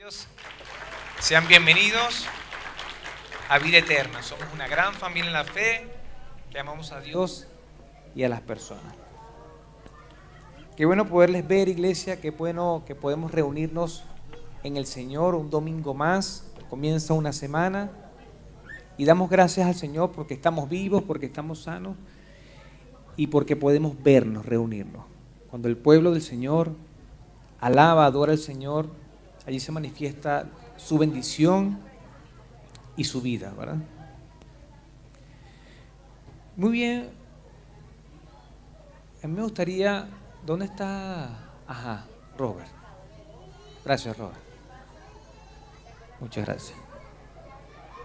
Dios. Sean bienvenidos a Vida Eterna. Somos una gran familia en la fe que amamos a Dios y a las personas. Qué bueno poderles ver, iglesia. Qué bueno que podemos reunirnos en el Señor un domingo más. Comienza una semana y damos gracias al Señor porque estamos vivos, porque estamos sanos y porque podemos vernos, reunirnos. Cuando el pueblo del Señor alaba, adora al Señor, allí se manifiesta su bendición y su vida, ¿verdad? Muy bien. A mí me gustaría, ¿dónde está? Ajá, Robert. Gracias, Robert. Muchas gracias.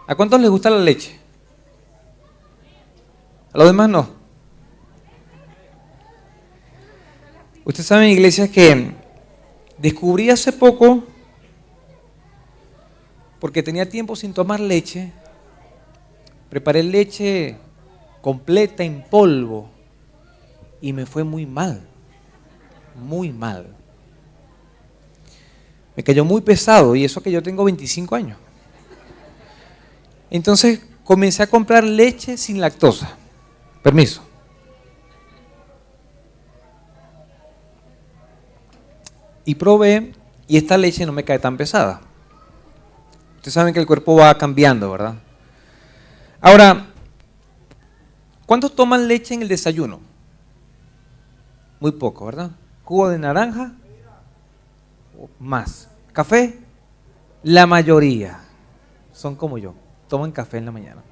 ¿A cuántos les gusta la leche? ¿A los demás no? Ustedes saben, iglesia, que descubrí hace poco, porque tenía tiempo sin tomar leche, preparé leche completa en polvo y me fue muy mal, muy mal. Me cayó muy pesado y eso que yo tengo 25 años. Entonces comencé a comprar leche sin lactosa. Permiso. Y probé y esta leche no me cae tan pesada. Ustedes saben que el cuerpo va cambiando, ¿verdad? Ahora, ¿cuántos toman leche en el desayuno? Muy poco, ¿verdad? ¿Jugo de naranja? Más. ¿Café? La mayoría son como yo, toman café en la mañana.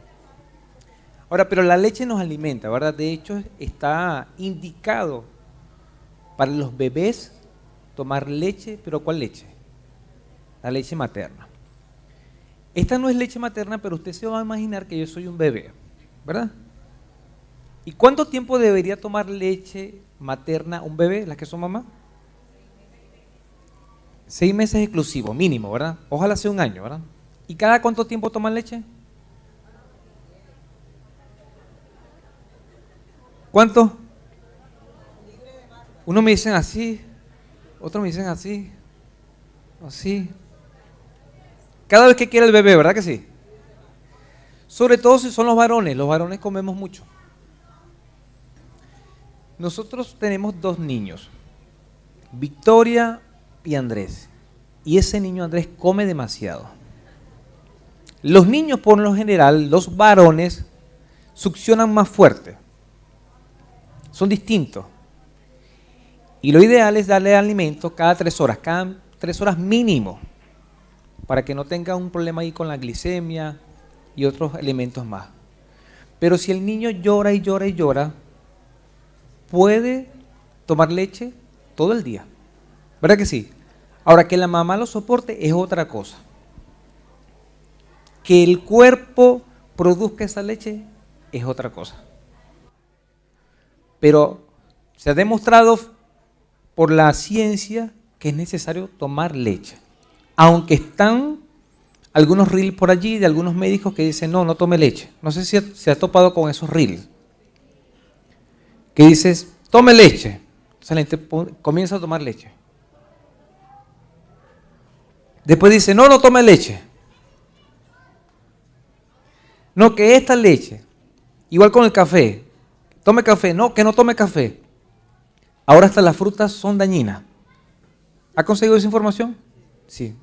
Ahora, pero la leche nos alimenta, ¿verdad? De hecho, está indicado para los bebés tomar leche, pero ¿cuál leche? La leche materna. Esta no es leche materna, pero usted se va a imaginar que yo soy un bebé, ¿verdad? ¿Y cuánto tiempo debería tomar leche materna un bebé, las que son mamás? 6 meses exclusivo, mínimo, ¿verdad? Ojalá sea un año, ¿verdad? ¿Y cada cuánto tiempo toman leche? ¿Cuánto? Unos me dicen así, otros me dicen así, así. Cada vez que quiere el bebé, ¿verdad que sí? Sobre todo si son los varones comemos mucho. Nosotros tenemos 2 niños, Victoria y Andrés. Y ese niño Andrés come demasiado. Los niños, por lo general, los varones, succionan más fuerte. Son distintos. Y lo ideal es darle alimento cada 3 horas mínimo, para que no tenga un problema ahí con la glicemia y otros elementos más. Pero si el niño llora y llora y llora, puede tomar leche todo el día. ¿Verdad que sí? Ahora, que la mamá lo soporte es otra cosa. Que el cuerpo produzca esa leche es otra cosa. Pero se ha demostrado por la ciencia que es necesario tomar leche. Aunque están algunos reels por allí de algunos médicos que dicen, no tome leche. No sé si se ha topado con esos reels. Que dices, tome leche. Entonces la gente comienza a tomar leche. Después dice, no tome leche. No, que esta leche. Igual con el café. Tome café. No, que no tome café. Ahora hasta las frutas son dañinas. ¿Ha conseguido esa información? Sí.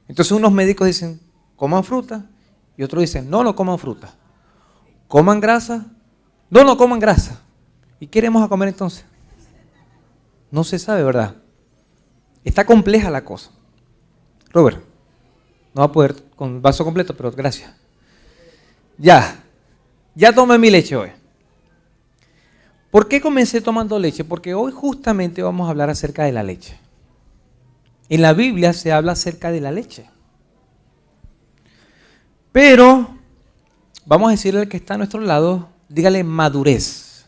Entonces unos médicos dicen, coman fruta. Y otros dicen, no coman fruta. ¿Coman grasa? No coman grasa. ¿Y qué iremos a comer entonces? No se sabe, ¿verdad? Está compleja la cosa. Robert, no va a poder con vaso completo, pero gracias. Ya tomé mi leche hoy. ¿Por qué comencé tomando leche? Porque hoy justamente vamos a hablar acerca de la leche. En la Biblia se habla acerca de la leche. Pero vamos a decirle al que está a nuestro lado, dígale madurez.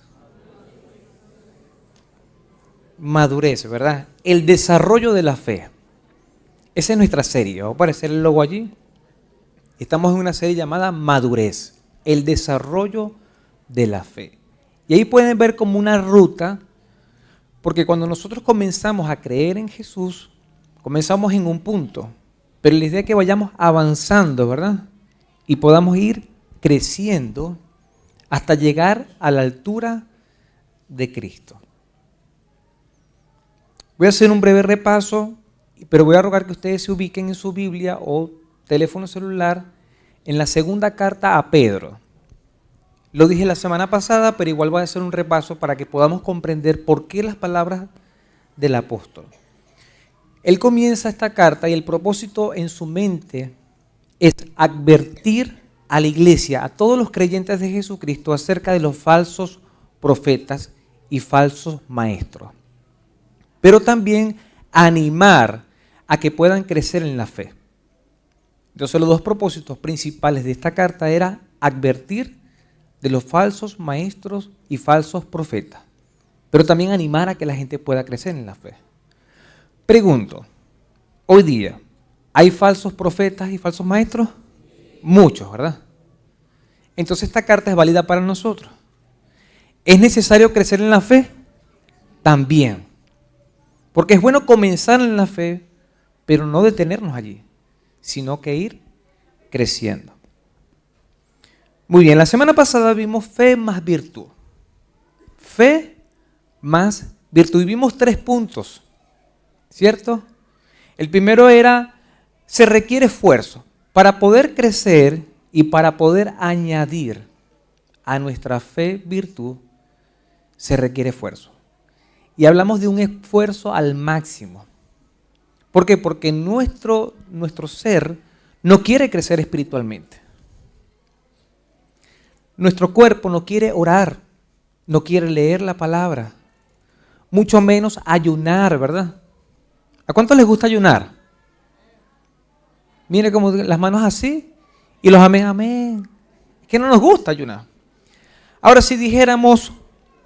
Madurez, ¿verdad? El desarrollo de la fe. Esa es nuestra serie. Va a aparecer el logo allí. Estamos en una serie llamada Madurez. El desarrollo de la fe. Y ahí pueden ver como una ruta, porque cuando nosotros comenzamos a creer en Jesús, comenzamos en un punto. pero la idea es que vayamos avanzando, ¿verdad? Y podamos ir creciendo hasta llegar a la altura de Cristo. Voy a hacer un breve repaso, pero voy a rogar que ustedes se ubiquen en su Biblia o teléfono celular en la segunda carta a Pedro. Lo dije la semana pasada, pero igual voy a hacer un repaso para que podamos comprender por qué las palabras del apóstol. Él comienza esta carta y el propósito en su mente es advertir a la iglesia, a todos los creyentes de Jesucristo, acerca de los falsos profetas y falsos maestros. Pero también animar a que puedan crecer en la fe. Entonces los dos propósitos principales de esta carta era advertir de los falsos maestros y falsos profetas, pero también animar a que la gente pueda crecer en la fe. Pregunto, hoy día, ¿hay falsos profetas y falsos maestros? Muchos, ¿verdad? Entonces esta carta es válida para nosotros. ¿Es necesario crecer en la fe? También. Porque es bueno comenzar en la fe, pero no detenernos allí, sino que ir creciendo. Muy bien, la semana pasada vimos fe más virtud. Fe más virtud. Y vimos 3 puntos, ¿cierto? El primero era, se requiere esfuerzo para poder crecer y para poder añadir a nuestra fe virtud, se requiere esfuerzo. Y hablamos de un esfuerzo al máximo. ¿Por qué? Porque nuestro ser no quiere crecer espiritualmente. Nuestro cuerpo no quiere orar, no quiere leer la palabra, mucho menos ayunar, ¿verdad? ¿A cuántos les gusta ayunar? Mire como las manos así y los amén, amén. Es que no nos gusta ayunar. Ahora si dijéramos,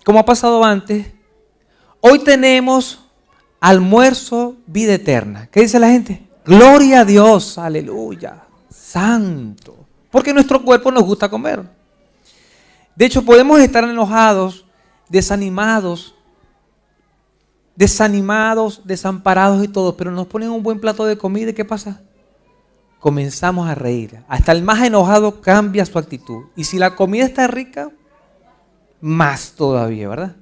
como ha pasado antes, hoy tenemos almuerzo, vida eterna. ¿Qué dice la gente? Gloria a Dios, aleluya, santo. Porque nuestro cuerpo nos gusta comer. De hecho, podemos estar enojados, desanimados, desamparados y todo, pero nos ponen un buen plato de comida y ¿qué pasa? Comenzamos a reír. Hasta el más enojado cambia su actitud. Y si la comida está rica, más todavía, ¿verdad?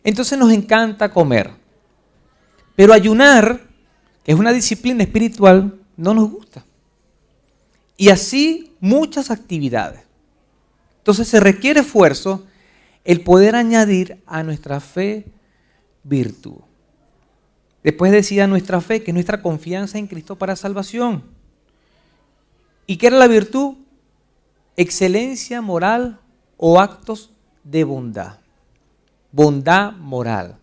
Entonces nos encanta comer. Pero ayunar, que es una disciplina espiritual, no nos gusta. Y así muchas actividades. Entonces se requiere esfuerzo el poder añadir a nuestra fe virtud. Después decía nuestra fe, que es nuestra confianza en Cristo para salvación. ¿Y qué era la virtud? Excelencia moral o actos de bondad. Bondad moral.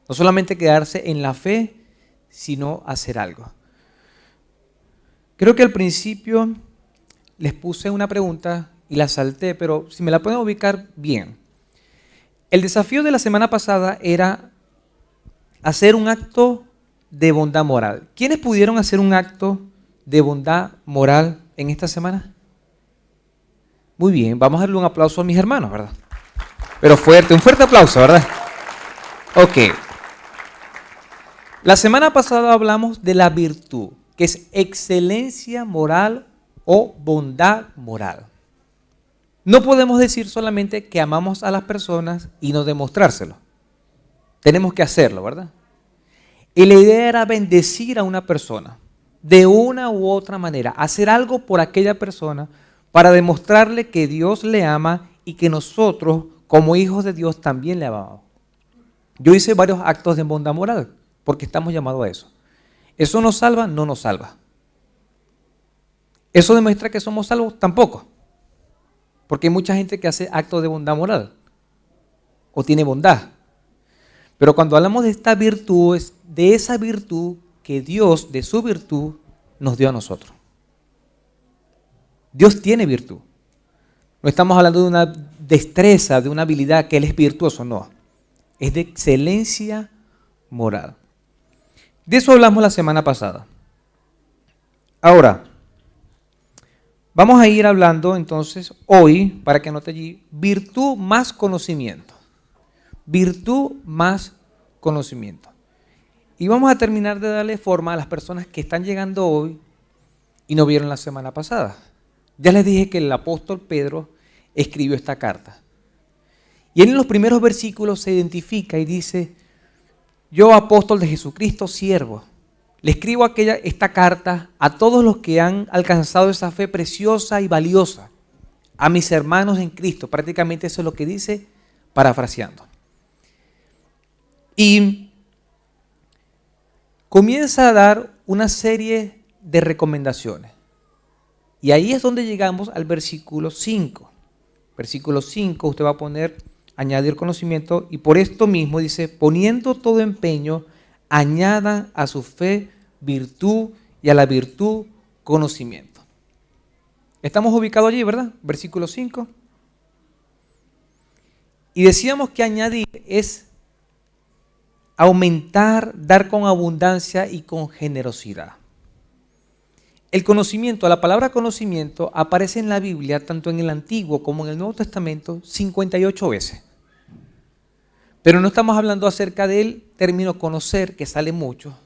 No solamente quedarse en la fe, sino hacer algo. Creo que al principio les puse una pregunta y la salté, pero si me la pueden ubicar bien. El desafío de la semana pasada era hacer un acto de bondad moral. ¿Quiénes pudieron hacer un acto de bondad moral en esta semana? Muy bien, vamos a darle un aplauso a mis hermanos, ¿verdad? Pero fuerte, un fuerte aplauso, ¿verdad? Ok. La semana pasada hablamos de la virtud, que es excelencia moral o bondad moral. No podemos decir solamente que amamos a las personas y no demostrárselo. Tenemos que hacerlo, ¿verdad? Y la idea era bendecir a una persona de una u otra manera, hacer algo por aquella persona para demostrarle que Dios le ama y que nosotros, como hijos de Dios, también le amamos. Yo hice varios actos de bondad moral porque estamos llamados a eso. ¿Eso nos salva? No nos salva. ¿Eso demuestra que somos salvos? Tampoco. Porque hay mucha gente que hace actos de bondad moral o tiene bondad. Pero cuando hablamos de esta virtud, es de esa virtud que Dios, de su virtud, nos dio a nosotros. Dios tiene virtud. No estamos hablando de una destreza, de una habilidad que Él es virtuoso, no. Es de excelencia moral. De eso hablamos la semana pasada. Ahora, vamos a ir hablando entonces hoy, para que anote allí, virtud más conocimiento. Virtud más conocimiento. Y vamos a terminar de darle forma a las personas que están llegando hoy y no vieron la semana pasada. Ya les dije que el apóstol Pedro escribió esta carta. Y en los primeros versículos se identifica y dice: yo, apóstol de Jesucristo, siervo, le escribo esta carta a todos los que han alcanzado esa fe preciosa y valiosa, a mis hermanos en Cristo. Prácticamente eso es lo que dice, parafraseando. Y comienza a dar una serie de recomendaciones. Y ahí es donde llegamos al versículo 5. Versículo 5, usted va a poner añadir conocimiento, y por esto mismo dice: poniendo todo empeño, añadan a su fe virtud, y a la virtud conocimiento. Estamos ubicados allí, ¿verdad? Versículo 5. Y decíamos que añadir es aumentar, dar con abundancia y con generosidad. El conocimiento, la palabra conocimiento, aparece en la Biblia, tanto en el Antiguo como en el Nuevo Testamento, 58 veces. Pero no estamos hablando acerca del término conocer, que sale mucho,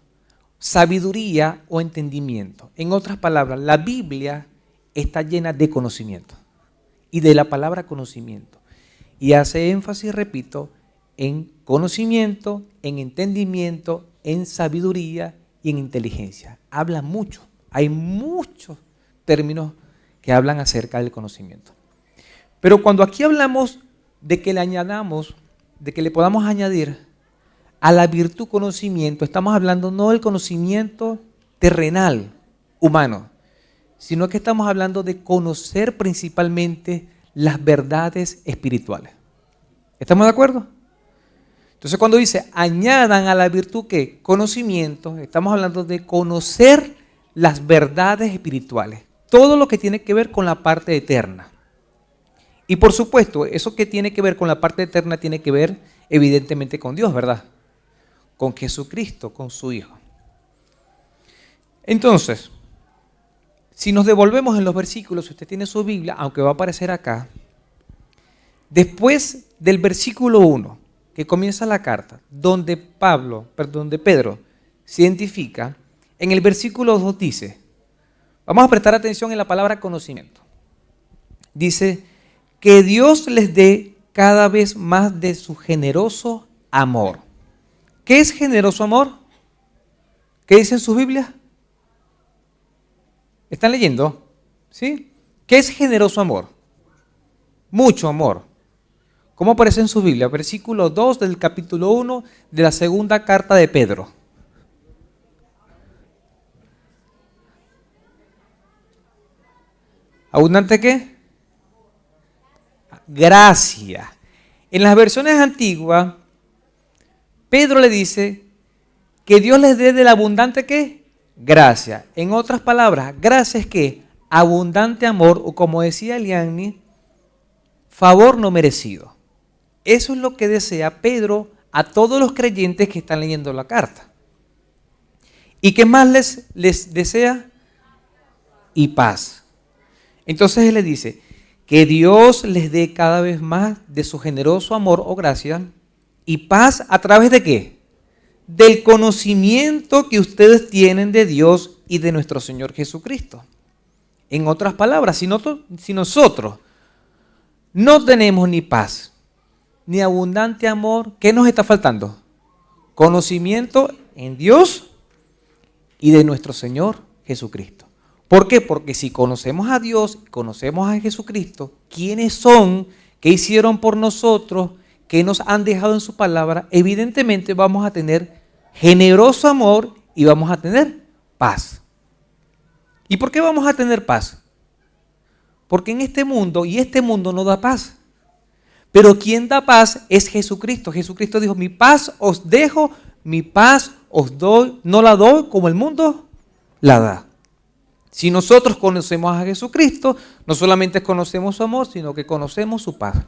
sabiduría o entendimiento. En otras palabras, la Biblia está llena de conocimiento y de la palabra conocimiento. Y hace énfasis, repito, en conocimiento, en entendimiento, en sabiduría y en inteligencia. Habla mucho. Hay muchos términos que hablan acerca del conocimiento. Pero cuando aquí hablamos de que le añadamos, de que le podamos añadir a la virtud conocimiento, estamos hablando no del conocimiento terrenal, humano, sino que estamos hablando de conocer principalmente las verdades espirituales. ¿Estamos de acuerdo? Entonces cuando dice añadan a la virtud, ¿qué? Conocimiento, estamos hablando de conocer las verdades espirituales, todo lo que tiene que ver con la parte eterna. Y por supuesto, eso que tiene que ver con la parte eterna tiene que ver evidentemente con Dios, ¿verdad? Con Jesucristo, con su Hijo. Entonces, si nos devolvemos en los versículos, si usted tiene su Biblia, aunque va a aparecer acá, después del versículo 1, que comienza la carta, donde Pedro se identifica, en el versículo 2 dice, vamos a prestar atención en la palabra conocimiento. Dice, que Dios les dé cada vez más de su generoso amor. ¿Qué es generoso amor? ¿Qué dice en su Biblia? ¿Están leyendo? ¿Sí? ¿Qué es generoso amor? Mucho amor. ¿Cómo aparece en su Biblia? Versículo 2 del capítulo 1 de la segunda carta de Pedro. ¿Abundante qué? Gracia. En las versiones antiguas, Pedro le dice que Dios les dé de la abundante ¿qué? Gracia. En otras palabras, gracia es ¿qué? Abundante amor, o como decía Eliani, favor no merecido. Eso es lo que desea Pedro a todos los creyentes que están leyendo la carta. ¿Y qué más les desea? Y paz. Entonces él le dice que Dios les dé cada vez más de su generoso amor o gracia y paz a través de ¿qué? Del conocimiento que ustedes tienen de Dios y de nuestro Señor Jesucristo. En otras palabras, si nosotros no tenemos ni paz, ni abundante amor, ¿qué nos está faltando? Conocimiento en Dios y de nuestro Señor Jesucristo. ¿Por qué? Porque si conocemos a Dios, conocemos a Jesucristo, quiénes son, qué hicieron por nosotros, qué nos han dejado en su palabra, evidentemente vamos a tener generoso amor y vamos a tener paz. ¿Y por qué vamos a tener paz? Porque en este mundo, y este mundo no da paz, pero quien da paz es Jesucristo. Jesucristo dijo, mi paz os dejo, mi paz os doy, no la doy como el mundo la da. Si nosotros conocemos a Jesucristo, no solamente conocemos su amor, sino que conocemos su paz.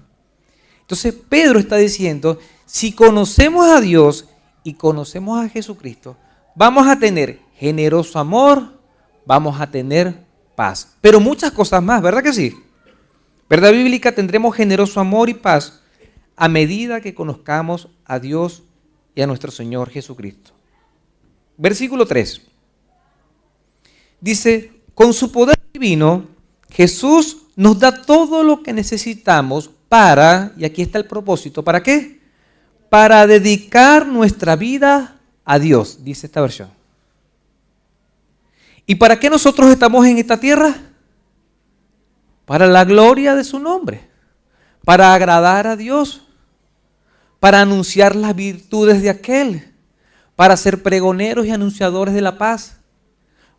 Entonces Pedro está diciendo, si conocemos a Dios y conocemos a Jesucristo, vamos a tener generoso amor, vamos a tener paz. Pero muchas cosas más, ¿verdad que sí? ¿Verdad bíblica? Tendremos generoso amor y paz a medida que conozcamos a Dios y a nuestro Señor Jesucristo. Versículo 3. Dice, con su poder divino, Jesús nos da todo lo que necesitamos para, y aquí está el propósito, ¿para qué? Para dedicar nuestra vida a Dios, dice esta versión. ¿Y para qué nosotros estamos en esta tierra? Para la gloria de su nombre, para agradar a Dios, para anunciar las virtudes de aquel, para ser pregoneros y anunciadores de la paz,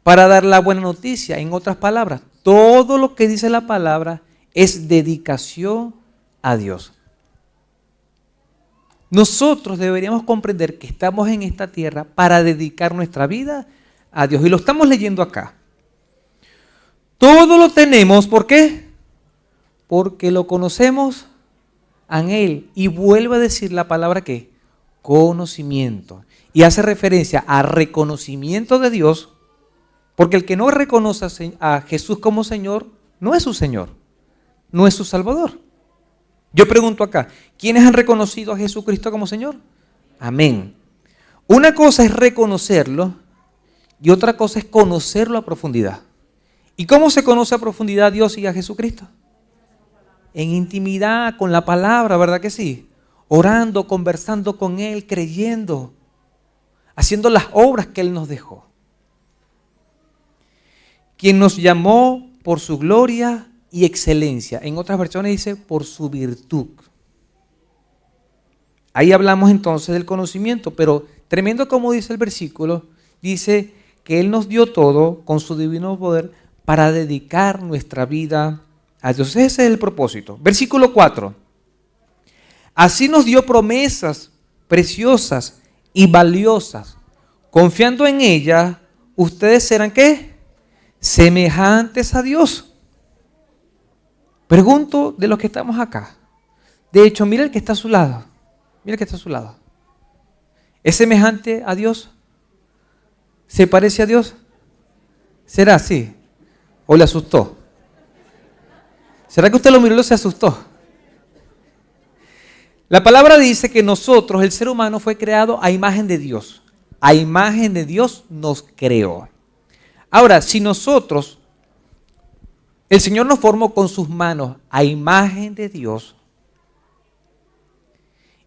para dar la buena noticia. En otras palabras, todo lo que dice la palabra es dedicación a Dios. Nosotros deberíamos comprender que estamos en esta tierra para dedicar nuestra vida a Dios. Y lo estamos leyendo acá. Todo lo tenemos, ¿por qué? Porque lo conocemos a Él. Y vuelve a decir la palabra ¿qué? Conocimiento. Y hace referencia a reconocimiento de Dios, porque el que no reconoce a Jesús como Señor, no es su Señor, no es su Salvador. Yo pregunto acá, ¿quiénes han reconocido a Jesucristo como Señor? Amén. Una cosa es reconocerlo y otra cosa es conocerlo a profundidad. ¿Y cómo se conoce a profundidad a Dios y a Jesucristo? En intimidad, con la palabra, ¿verdad que sí? Orando, conversando con Él, creyendo, haciendo las obras que Él nos dejó. Quien nos llamó por su gloria y excelencia. En otras versiones dice por su virtud. Ahí hablamos entonces del conocimiento, pero tremendo como dice el versículo, dice que Él nos dio todo con su divino poder para dedicar nuestra vida a Dios. Ese es el propósito. Versículo 4. Así nos dio promesas preciosas y valiosas. Confiando en ellas, ustedes serán ¿qué? Semejantes a Dios. Pregunto de los que estamos acá. De hecho, mira el que está a su lado. Mira el que está a su lado. ¿Es semejante a Dios? ¿Se parece a Dios? ¿Será así? ¿O le asustó? ¿Será que usted lo miró y se asustó? La palabra dice que nosotros, el ser humano, fue creado a imagen de Dios. A imagen de Dios nos creó. Ahora, si nosotros, el Señor nos formó con sus manos a imagen de Dios,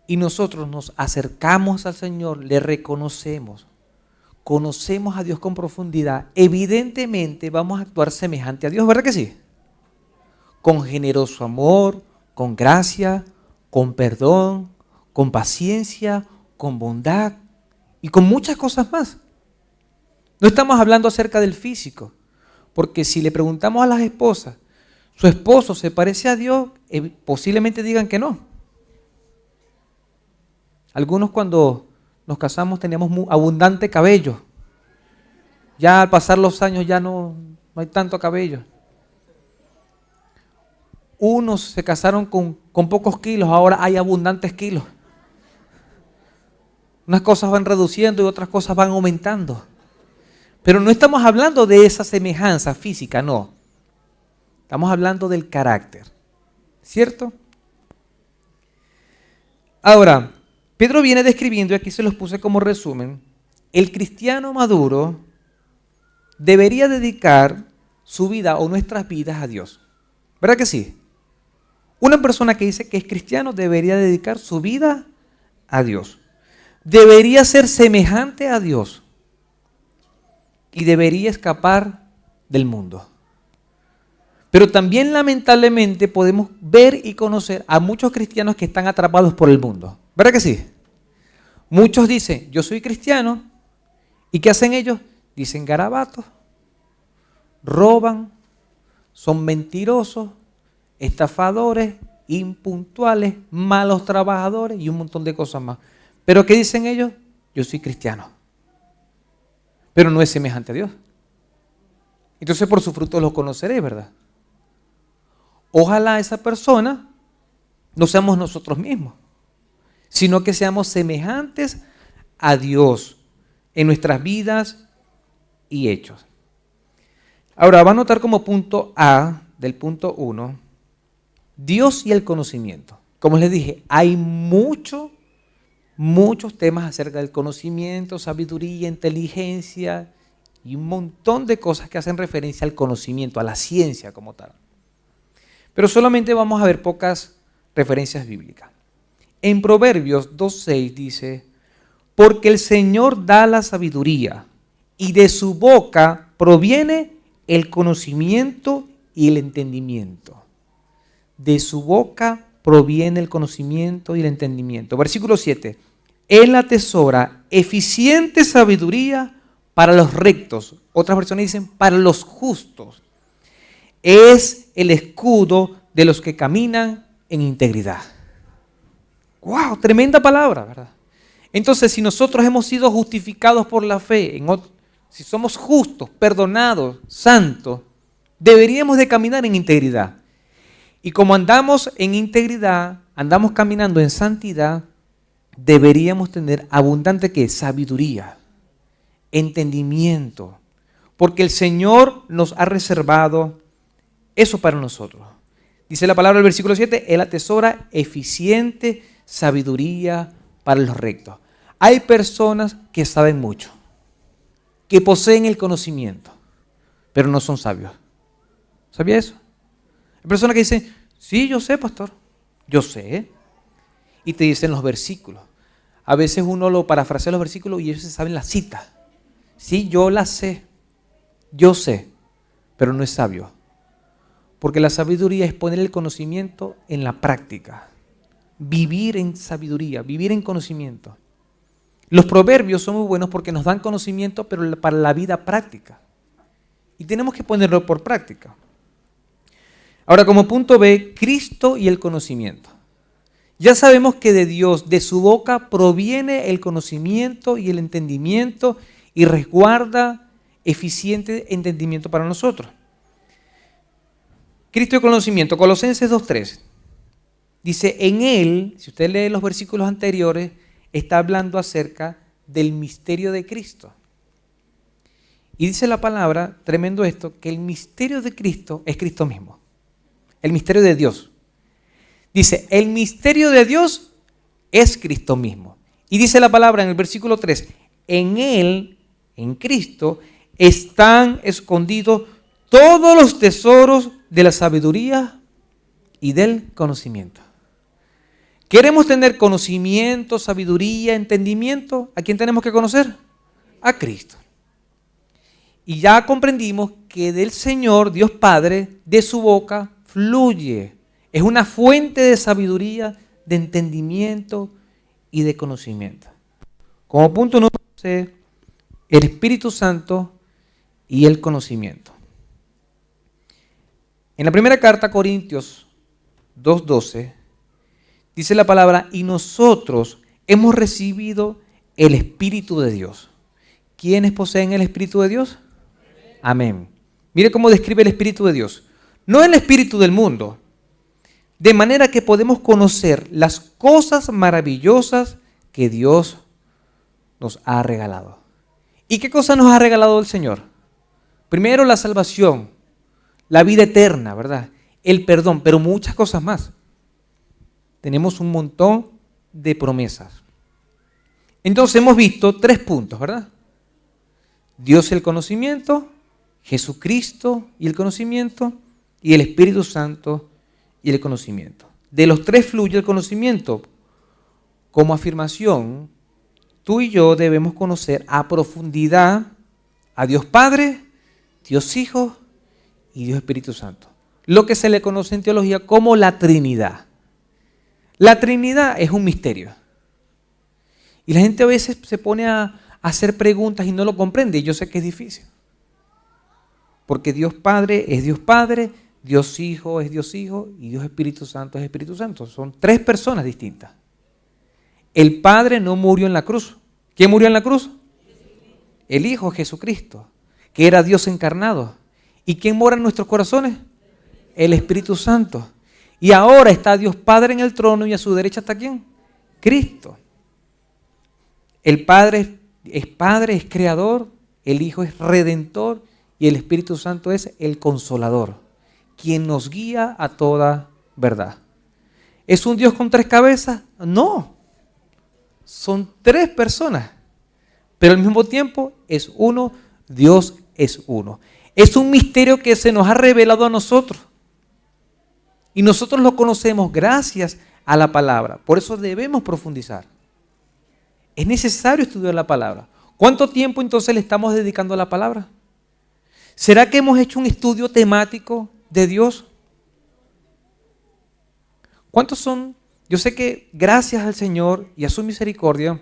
y nosotros nos acercamos al Señor, le reconocemos, conocemos a Dios con profundidad, evidentemente vamos a actuar semejante a Dios, ¿verdad que sí? Con generoso amor, con gracia, con perdón, con paciencia, con bondad y con muchas cosas más. No estamos hablando acerca del físico, porque si le preguntamos a las esposas, ¿su esposo se parece a Dios? Posiblemente digan que no. Algunos cuando nos casamos teníamos abundante cabello. Ya al pasar los años ya no hay tanto cabello. Unos se casaron con pocos kilos, ahora hay abundantes kilos. Unas cosas van reduciendo y otras cosas van aumentando. Pero no estamos hablando de esa semejanza física, no. Estamos hablando del carácter, ¿cierto? Ahora, Pedro viene describiendo, y aquí se los puse como resumen, el cristiano maduro debería dedicar su vida o nuestras vidas a Dios. ¿Verdad que sí? Una persona que dice que es cristiano debería dedicar su vida a Dios. Debería ser semejante a Dios. Y debería escapar del mundo. Pero también lamentablemente podemos ver y conocer a muchos cristianos que están atrapados por el mundo. ¿Verdad que sí? Muchos dicen, yo soy cristiano. ¿Y qué hacen ellos? Dicen garabatos, roban, son mentirosos, estafadores, impuntuales, malos trabajadores y un montón de cosas más. ¿Pero qué dicen ellos? Yo soy cristiano. Pero no es semejante a Dios. Entonces por su fruto los conoceréis, ¿verdad? Ojalá esa persona no seamos nosotros mismos, sino que seamos semejantes a Dios en nuestras vidas y hechos. Ahora, va a notar como punto A del punto 1, Dios y el conocimiento. Como les dije, hay muchos temas acerca del conocimiento, sabiduría, inteligencia y un montón de cosas que hacen referencia al conocimiento, a la ciencia como tal. Pero solamente vamos a ver pocas referencias bíblicas. En Proverbios 2:6 dice, porque el Señor da la sabiduría y de su boca proviene el conocimiento y el entendimiento. De su boca proviene el conocimiento y el entendimiento. Versículo 7. Él atesora eficiente sabiduría para los rectos. Otras versiones dicen para los justos. Es el escudo de los que caminan en integridad. ¡Wow! Tremenda palabra, ¿verdad? Entonces, si nosotros hemos sido justificados por la fe, si somos justos, perdonados, santos, deberíamos de caminar en integridad. Y como andamos en integridad, andamos caminando en santidad, deberíamos tener abundante ¿qué? Sabiduría, entendimiento, porque el Señor nos ha reservado eso para nosotros. Dice la palabra del versículo 7, Él atesora eficiente sabiduría para los rectos. Hay personas que saben mucho, que poseen el conocimiento, pero no son sabios. ¿Sabía eso? Hay personas que dicen, sí, yo sé, pastor, yo sé. Y te dicen los versículos. A veces uno lo parafrasea los versículos y ellos se saben la cita. Sí, yo la sé, yo sé, pero no es sabio. Porque la sabiduría es poner el conocimiento en la práctica. Vivir en sabiduría, vivir en conocimiento. Los proverbios son muy buenos porque nos dan conocimiento, pero para la vida práctica. Y tenemos que ponerlo por práctica. Ahora, como punto B, Cristo y el conocimiento. Ya sabemos que de Dios, de su boca, proviene el conocimiento y el entendimiento y resguarda eficiente entendimiento para nosotros. Cristo y el conocimiento, Colosenses 2:3. Dice, en Él, si usted lee los versículos anteriores, está hablando acerca del misterio de Cristo. Y dice la palabra, tremendo esto, que el misterio de Cristo es Cristo mismo. El misterio de Dios. Dice, el misterio de Dios es Cristo mismo. Y dice la palabra en el versículo 3, en Él, en Cristo, están escondidos todos los tesoros de la sabiduría y del conocimiento. ¿Queremos tener conocimiento, sabiduría, entendimiento? ¿A quién tenemos que conocer? A Cristo. Y ya comprendimos que del Señor, Dios Padre, de su boca fluye. Es una fuente de sabiduría, de entendimiento y de conocimiento. Como punto número C, el Espíritu Santo y el conocimiento. En la primera carta a Corintios 2:12 dice la palabra, y nosotros hemos recibido el Espíritu de Dios. ¿Quiénes poseen el Espíritu de Dios? Amén. Mire cómo describe el Espíritu de Dios. No el Espíritu del mundo, de manera que podemos conocer las cosas maravillosas que Dios nos ha regalado. ¿Y qué cosa nos ha regalado el Señor? Primero la salvación, la vida eterna, ¿verdad? El perdón, pero muchas cosas más. Tenemos un montón de promesas. Entonces hemos visto 3 puntos, ¿verdad? Dios y el conocimiento, Jesucristo y el conocimiento, y el Espíritu Santo y el conocimiento. De los 3 fluye el conocimiento. Como afirmación, tú y yo debemos conocer a profundidad a Dios Padre, Dios Hijo y Dios Espíritu Santo. Lo que se le conoce en teología como la Trinidad. La Trinidad es un misterio. Y la gente a veces se pone a hacer preguntas y no lo comprende. Y yo sé que es difícil. Porque Dios Padre es Dios Padre, Dios Hijo es Dios Hijo y Dios Espíritu Santo es Espíritu Santo. Son 3 personas distintas. El Padre no murió en la cruz. ¿Quién murió en la cruz? El Hijo Jesucristo, que era Dios encarnado. ¿Y quién mora en nuestros corazones? El Espíritu Santo. Y ahora está Dios Padre en el trono y a su derecha está ¿quién? Cristo. El Padre es creador, el Hijo es redentor y el Espíritu Santo es el consolador, quien nos guía a toda verdad. ¿Es un Dios con 3 cabezas? No. Son 3 personas, pero al mismo tiempo es uno Dios es uno. Es un misterio que se nos ha revelado a nosotros. Y nosotros lo conocemos gracias a la palabra. Por eso debemos profundizar. Es necesario estudiar la palabra. ¿Cuánto tiempo entonces le estamos dedicando a la palabra? ¿Será que hemos hecho un estudio temático de Dios? ¿Cuántos son? Yo sé que gracias al Señor y a su misericordia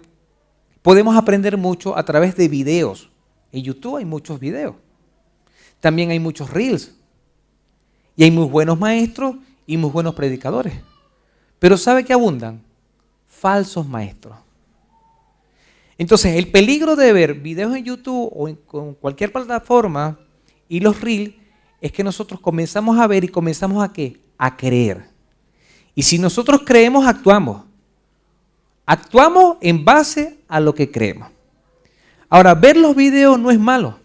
podemos aprender mucho a través de videos. En YouTube hay muchos videos. También hay muchos reels. Y hay muy buenos maestros y muy buenos predicadores. Pero ¿sabe qué abundan? Falsos maestros. Entonces, el peligro de ver videos en YouTube o en cualquier plataforma y los reels es que nosotros comenzamos a ver y comenzamos a ¿qué? A creer. Y si nosotros creemos, actuamos. Actuamos en base a lo que creemos. Ahora, ver los videos no es malo.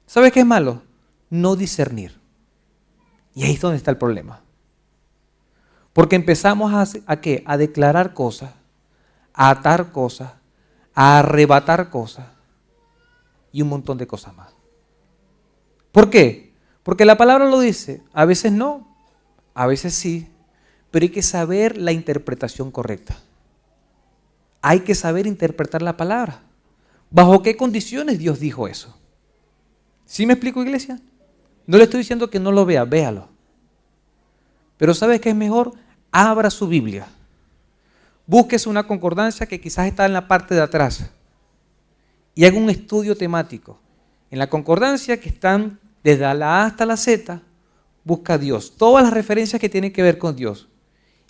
¿Sabes qué es malo? No discernir. Y ahí es donde está el problema. Porque empezamos ¿a qué? A declarar cosas, a atar cosas, a arrebatar cosas y un montón de cosas más. ¿Por qué? Porque la palabra lo dice, a veces no, a veces sí, pero hay que saber la interpretación correcta. Hay que saber interpretar la palabra. ¿Bajo qué condiciones Dios dijo eso? ¿Sí me explico, iglesia? No le estoy diciendo que no lo vea, véalo. Pero ¿sabes qué es mejor? Abra su Biblia. Búsquese una concordancia que quizás está en la parte de atrás y haga un estudio temático. En la concordancia que están desde la A hasta la Z, busca a Dios. Todas las referencias que tienen que ver con Dios.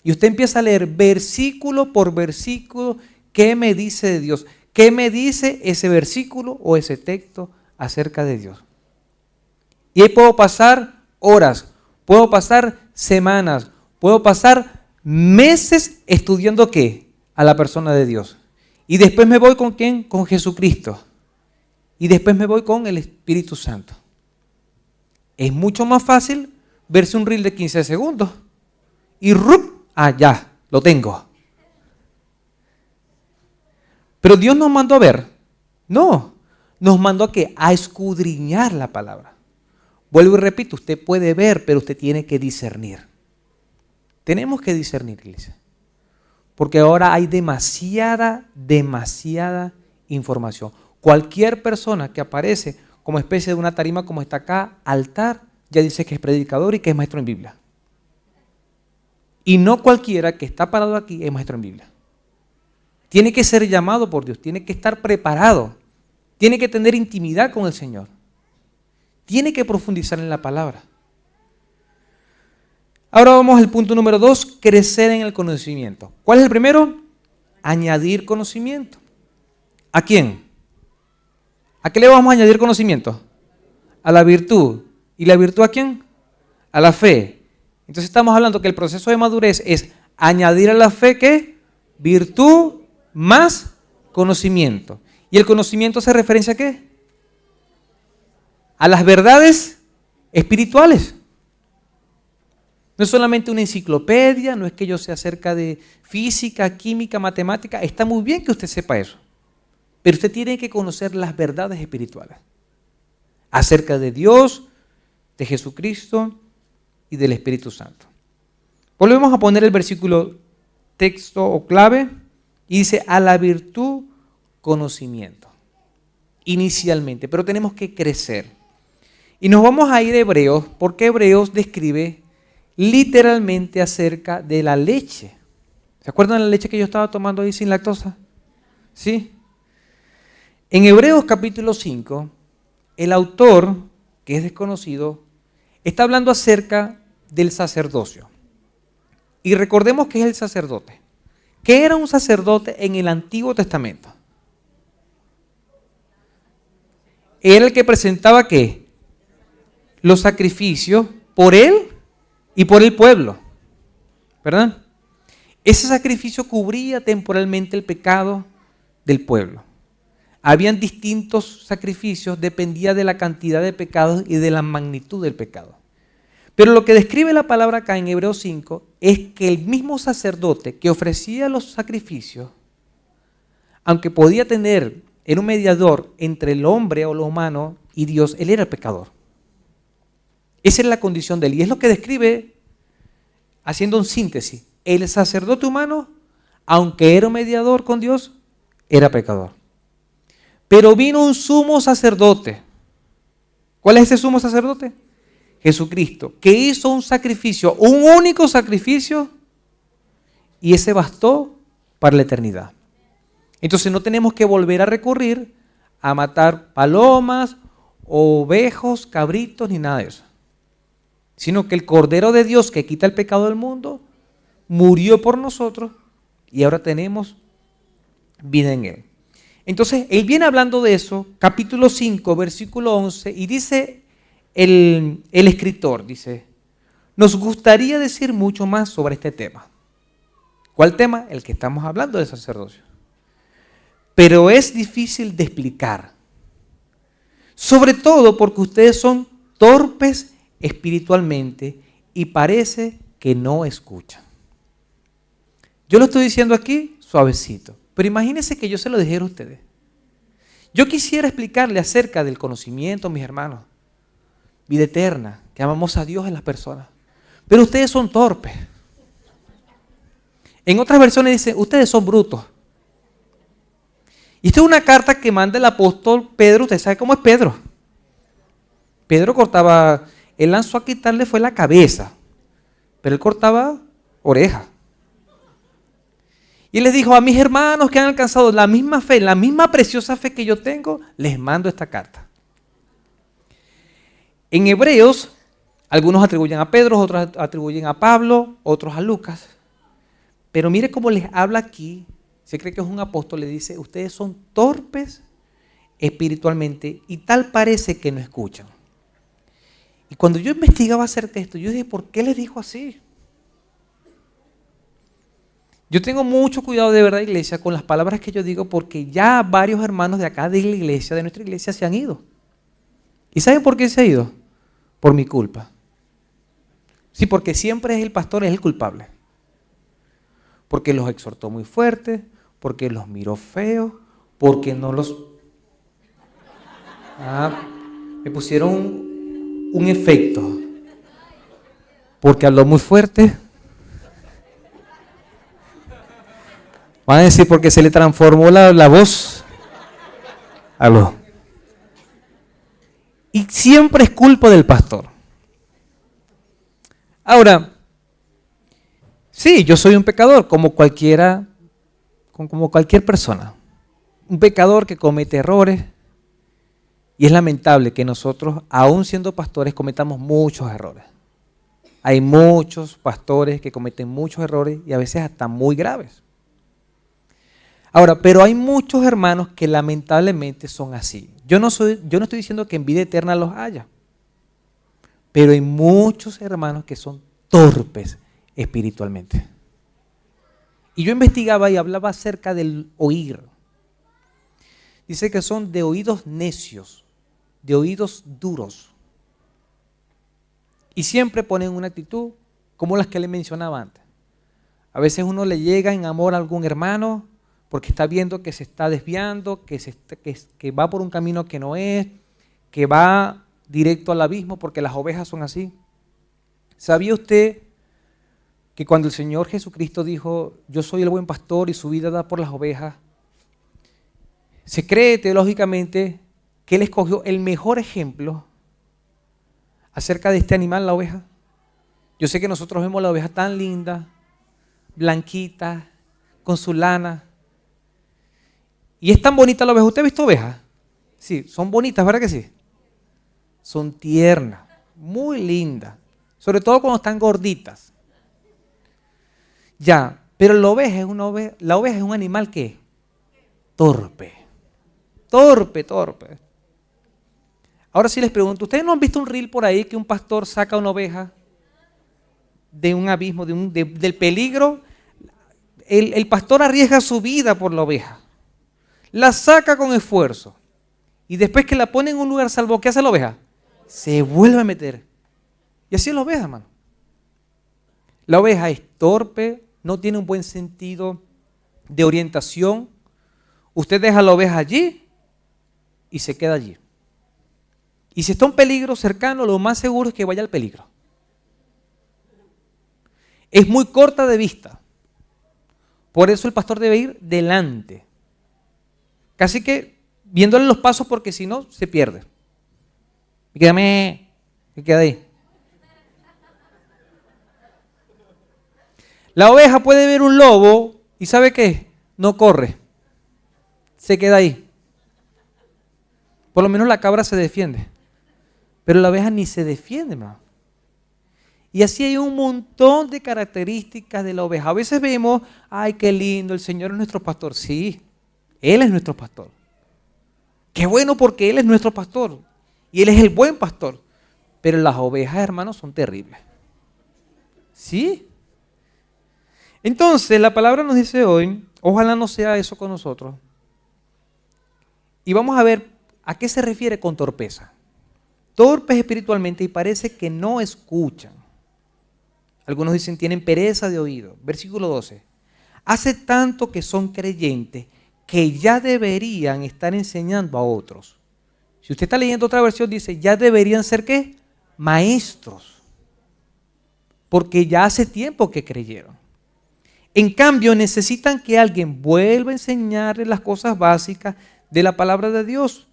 Y usted empieza a leer versículo por versículo qué me dice de Dios. ¿Qué me dice ese versículo o ese texto acerca de Dios? Y ahí puedo pasar horas, puedo pasar semanas, puedo pasar meses estudiando ¿qué? A la persona de Dios. Y después me voy ¿con quién? Con Jesucristo. Y después me voy con el Espíritu Santo. Es mucho más fácil verse un reel de 15 segundos. Y ¡rup! Ya, lo tengo. Pero Dios nos mandó a ver. No, nos mandó a ¿qué? A escudriñar la palabra. Vuelvo y repito, usted puede ver, pero usted tiene que discernir. Tenemos que discernir, iglesia. Porque ahora hay demasiada información. Cualquier persona que aparece como especie de una tarima como está acá, altar, ya dice que es predicador y que es maestro en Biblia. Y no cualquiera que está parado aquí es maestro en Biblia. Tiene que ser llamado por Dios, tiene que estar preparado, tiene que tener intimidad con el Señor. Tiene que profundizar en la palabra. Ahora vamos al punto número 2, crecer en el conocimiento. ¿Cuál es el primero? Añadir conocimiento. ¿A quién? ¿A qué le vamos a añadir conocimiento? A la virtud. ¿Y la virtud a quién? A la fe. Entonces estamos hablando que el proceso de madurez es añadir a la fe ¿qué? Virtud más conocimiento. ¿Y el conocimiento se referencia a qué? A las verdades espirituales. No es solamente una enciclopedia, no es que yo sea acerca de física, química, matemática. Está muy bien que usted sepa eso. Pero usted tiene que conocer las verdades espirituales. Acerca de Dios, de Jesucristo y del Espíritu Santo. Volvemos a poner el versículo texto o clave y dice a la virtud conocimiento. Inicialmente, pero tenemos que crecer. Y nos vamos a ir a Hebreos, porque Hebreos describe literalmente acerca de la leche. ¿Se acuerdan de la leche que yo estaba tomando ahí sin lactosa? ¿Sí? En Hebreos capítulo 5, el autor, que es desconocido, está hablando acerca del sacerdocio. Y recordemos que es el sacerdote. ¿Qué era un sacerdote en el Antiguo Testamento? Era el que presentaba ¿qué? Los sacrificios por él y por el pueblo, ¿verdad? Ese sacrificio cubría temporalmente el pecado del pueblo. Habían distintos sacrificios, dependía de la cantidad de pecados y de la magnitud del pecado. Pero lo que describe la palabra acá en Hebreos 5 es que el mismo sacerdote que ofrecía los sacrificios, aunque podía tener era un mediador entre el hombre o lo humano y Dios. Él era el pecador. Esa es la condición de él. Y es lo que describe, haciendo un síntesis. El sacerdote humano, aunque era un mediador con Dios, era pecador. Pero vino un sumo sacerdote. ¿Cuál es ese sumo sacerdote? Jesucristo, que hizo un sacrificio, un único sacrificio, y ese bastó para la eternidad. Entonces no tenemos que volver a recurrir a matar palomas, ovejos, cabritos, ni nada de eso. Sino que el Cordero de Dios que quita el pecado del mundo, murió por nosotros y ahora tenemos vida en Él. Entonces, Él viene hablando de eso, capítulo 5, versículo 11, y dice el escritor, dice, nos gustaría decir mucho más sobre este tema. ¿Cuál tema? El que estamos hablando del sacerdocio. Pero es difícil de explicar. Sobre todo porque ustedes son torpes espiritualmente y parece que no escuchan. Yo lo estoy diciendo aquí suavecito, pero imagínense que yo se lo dijera a ustedes. Yo quisiera explicarle acerca del conocimiento, mis hermanos, vida eterna, que amamos a Dios en las personas, pero ustedes son torpes. En otras versiones dice, ustedes son brutos. Y esta es una carta que manda el apóstol Pedro. Usted sabe cómo es Pedro. Pedro cortaba, él lanzó a quitarle fue la cabeza, pero él cortaba orejas. Y les dijo, a mis hermanos que han alcanzado la misma fe, la misma preciosa fe que yo tengo, les mando esta carta. En Hebreos, algunos atribuyen a Pedro, otros atribuyen a Pablo, otros a Lucas. Pero mire cómo les habla aquí. Se cree que es un apóstol, le dice, ustedes son torpes espiritualmente y tal parece que no escuchan. Y cuando yo investigaba acerca de esto, yo dije, ¿por qué les dijo así? Yo tengo mucho cuidado de verdad, iglesia, con las palabras que yo digo, porque ya varios hermanos de acá de la iglesia, de nuestra iglesia, se han ido. ¿Y saben por qué se ha ido? Por mi culpa. Sí, porque siempre es el pastor, es el culpable. Porque los exhortó muy fuerte, porque los miró feo, porque no los... me pusieron un efecto. Porque habló muy fuerte. Van a decir porque se le transformó la voz. Habló. Y siempre es culpa del pastor. Ahora, sí, yo soy un pecador, como cualquier persona. Un pecador que comete errores. Y es lamentable que nosotros, aún siendo pastores, cometamos muchos errores. Hay muchos pastores que cometen muchos errores y a veces hasta muy graves. Ahora, pero hay muchos hermanos que lamentablemente son así. Yo no estoy diciendo que en vida eterna los haya. Pero hay muchos hermanos que son torpes espiritualmente. Y yo investigaba y hablaba acerca del oír. Dice que son de oídos necios, de oídos duros. Y siempre ponen una actitud como las que le mencionaba antes. A veces uno le llega en amor a algún hermano porque está viendo que se está desviando, que va por un camino que no es, que va directo al abismo, porque las ovejas son así. ¿Sabía usted que cuando el Señor Jesucristo dijo, yo soy el buen pastor y su vida da por las ovejas, se cree teológicamente que Él escogió el mejor ejemplo acerca de este animal, la oveja? Yo sé que nosotros vemos la oveja tan linda, blanquita, con su lana. Y es tan bonita la oveja. ¿Usted ha visto ovejas? Sí, son bonitas, ¿verdad que sí? Son tiernas, muy lindas. Sobre todo cuando están gorditas. Ya, pero la oveja es un animal que torpe. Torpe. Ahora sí les pregunto, ¿ustedes no han visto un reel por ahí que un pastor saca una oveja de un abismo, del peligro? El pastor arriesga su vida por la oveja. La saca con esfuerzo. Y después que la pone en un lugar salvo, ¿qué hace la oveja? Se vuelve a meter. Y así es la oveja, hermano. La oveja es torpe, no tiene un buen sentido de orientación. Usted deja la oveja allí y se queda allí. Y si está un peligro cercano, lo más seguro es que vaya al peligro. Es muy corta de vista. Por eso el pastor debe ir delante. Casi que viéndole los pasos, porque si no, se pierde. Y queda ahí. La oveja puede ver un lobo y ¿sabe qué? No corre. Se queda ahí. Por lo menos la cabra se defiende. Pero la oveja ni se defiende, hermano. Y así hay un montón de características de la oveja. A veces vemos, ay, qué lindo, el Señor es nuestro pastor. Sí, Él es nuestro pastor. Qué bueno porque Él es nuestro pastor. Y Él es el buen pastor. Pero las ovejas, hermanos, son terribles. ¿Sí? Entonces, la palabra nos dice hoy, ojalá no sea eso con nosotros. Y vamos a ver a qué se refiere con torpeza. Torpes espiritualmente y parece que no escuchan. Algunos dicen tienen pereza de oído. Versículo 12. Hace tanto que son creyentes que ya deberían estar enseñando a otros. Si usted está leyendo otra versión, dice ya deberían ser ¿qué? Maestros. Porque ya hace tiempo que creyeron. En cambio, necesitan que alguien vuelva a enseñarles las cosas básicas de la palabra de Dios.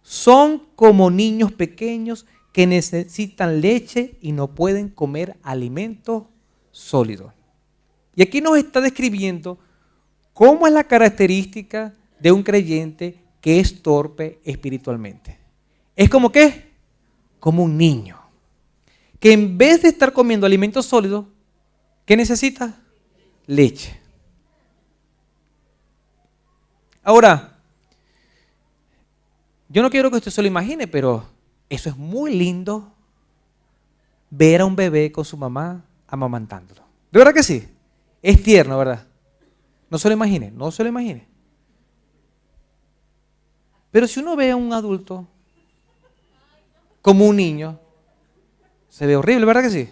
Son como niños pequeños que necesitan leche y no pueden comer alimento sólido. Y aquí nos está describiendo cómo es la característica de un creyente que es torpe espiritualmente. Es como ¿qué? Como un niño. Que en vez de estar comiendo alimento sólido, ¿qué necesita? Leche. Ahora, yo no quiero que usted se lo imagine, pero eso es muy lindo ver a un bebé con su mamá amamantándolo. ¿De verdad que sí? Es tierno, ¿verdad? No se lo imagine, no se lo imagine. Pero si uno ve a un adulto como un niño, se ve horrible, ¿verdad que sí?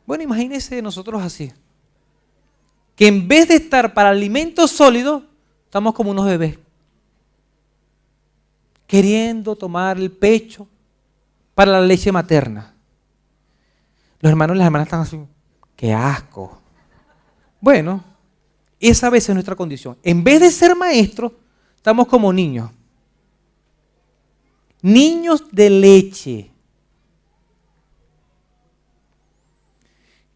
Bueno, imagínese nosotros así. Que en vez de estar para alimentos sólidos, estamos como unos bebés. Queriendo tomar el pecho para la leche materna. Los hermanos y las hermanas están así, ¡qué asco! Bueno, esa a veces es nuestra condición. En vez de ser maestros, estamos como niños. Niños de leche.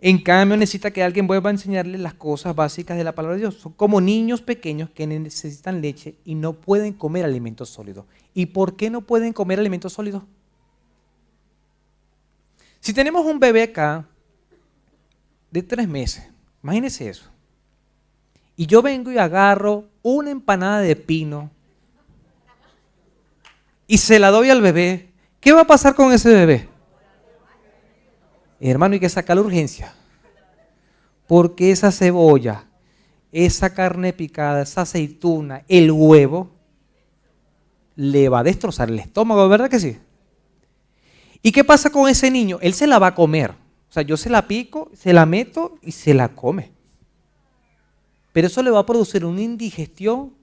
En cambio, necesita que alguien vuelva a enseñarles las cosas básicas de la palabra de Dios. Son como niños pequeños que necesitan leche y no pueden comer alimentos sólidos. ¿Y por qué no pueden comer alimentos sólidos? Si tenemos un bebé acá de 3 meses, imagínense eso. Y yo vengo y agarro una empanada de pino y se la doy al bebé. ¿Qué va a pasar con ese bebé? Hermano, hay que sacar la urgencia. Porque esa cebolla, esa carne picada, esa aceituna, el huevo, le va a destrozar el estómago, ¿verdad que sí? ¿Y qué pasa con ese niño? Él se la va a comer. O sea, yo se la pico, se la meto y se la come. Pero eso le va a producir una indigestión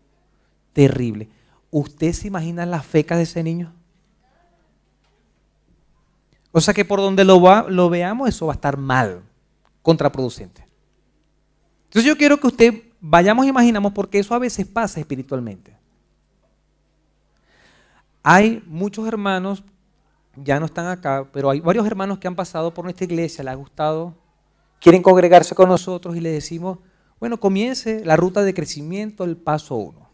terrible. ¿Usted se imagina las fecas de ese niño? O sea que por donde lo veamos, eso va a estar mal, contraproducente. Entonces yo quiero que usted vayamos e imaginamos porque eso a veces pasa espiritualmente. Hay muchos hermanos, ya no están acá, pero hay varios hermanos que han pasado por nuestra iglesia, les ha gustado, quieren congregarse con nosotros y les decimos, bueno, comience la ruta de crecimiento, el paso 1.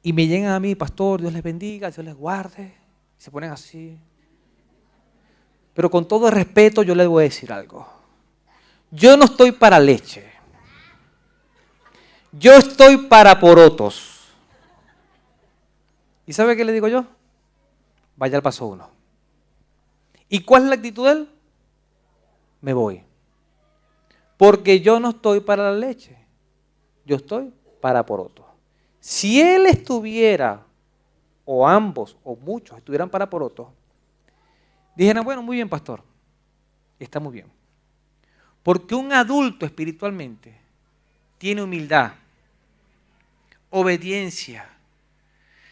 Y me llegan a mí, pastor, Dios les bendiga, Dios les guarde, y se ponen así. Pero con todo el respeto yo les voy a decir algo. Yo no estoy para leche. Yo estoy para porotos. ¿Y sabe qué le digo yo? Vaya al paso 1. ¿Y cuál es la actitud de él? Me voy. Porque yo no estoy para la leche. Yo estoy para porotos. Si él estuviera, o ambos, o muchos estuvieran para porotos, dijeran, bueno, muy bien, pastor, está muy bien. Porque un adulto espiritualmente tiene humildad. obediencia.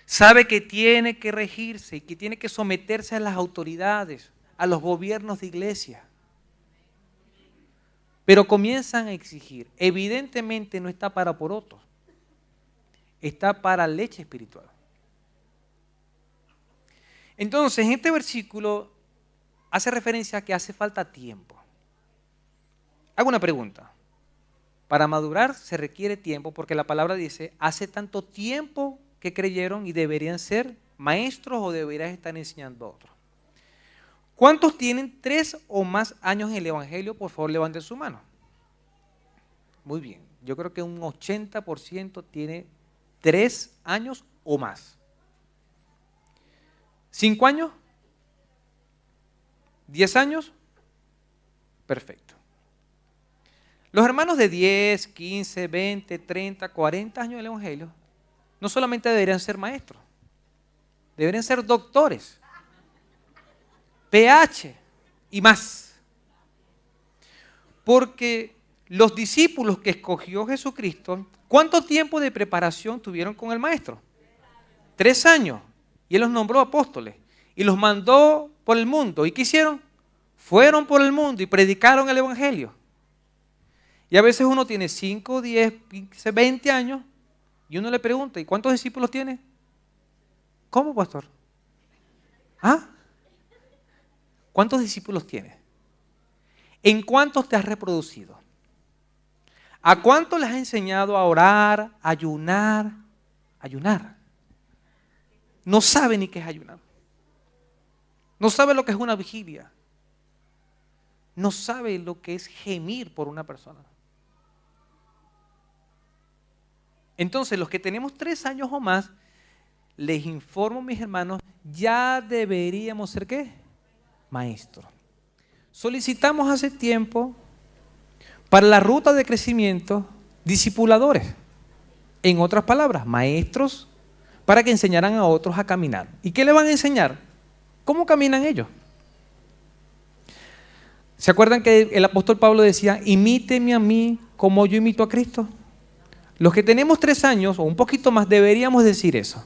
Sabe que tiene que regirse y que tiene que someterse a las autoridades, a los gobiernos de iglesia. Pero comienzan a exigir. Evidentemente no está para porotos. Está para leche espiritual. Entonces, en este versículo hace referencia a que hace falta tiempo. Hago una pregunta. Para madurar se requiere tiempo porque la palabra dice, hace tanto tiempo que creyeron y deberían ser maestros o deberían estar enseñando a otros. ¿Cuántos tienen 3 o más años en el Evangelio? Por favor, levanten su mano. Muy bien. Yo creo que un 80% tiene 3 años o más. ¿5 años? ¿10 años? Perfecto. Los hermanos de 10, 15, 20, 30, 40 años del Evangelio no solamente deberían ser maestros, deberían ser doctores, PH y más. Porque los discípulos que escogió Jesucristo, ¿cuánto tiempo de preparación tuvieron con el maestro? 3 años. Y él los nombró apóstoles y los mandó por el mundo. ¿Y qué hicieron? Fueron por el mundo y predicaron el Evangelio. Y a veces uno tiene 5, 10, 15, 20 años y uno le pregunta, ¿y cuántos discípulos tiene? ¿Cómo, pastor? ¿Ah? ¿Cuántos discípulos tienes? ¿En cuántos te has reproducido? ¿A cuántos les has enseñado a orar, a ayunar? Ayunar. No sabe ni qué es ayunar. No sabe lo que es una vigilia. No sabe lo que es gemir por una persona. Entonces, los que tenemos 3 años o más, les informo, mis hermanos, ya deberíamos ser ¿qué? Maestros. Solicitamos hace tiempo para la ruta de crecimiento discipuladores. En otras palabras, maestros para que enseñaran a otros a caminar. ¿Y qué le van a enseñar? ¿Cómo caminan ellos? ¿Se acuerdan que el apóstol Pablo decía, imíteme a mí como yo imito a Cristo? Los que tenemos 3 años o un poquito más deberíamos decir eso.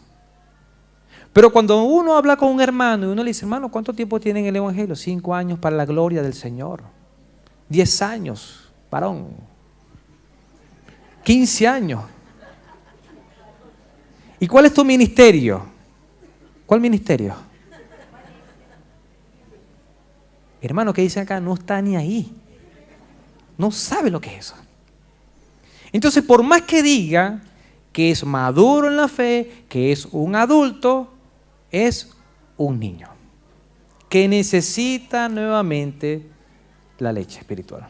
Pero cuando uno habla con un hermano y uno le dice, hermano, ¿cuánto tiempo tiene en el Evangelio? 5 años para la gloria del Señor. 10 años, varón. 15 años. ¿Y cuál es tu ministerio? ¿Cuál ministerio? Hermano, ¿qué dicen acá? No está ni ahí. No sabe lo que es eso. Entonces, por más que diga que es maduro en la fe, que es un adulto, es un niño que necesita nuevamente la leche espiritual.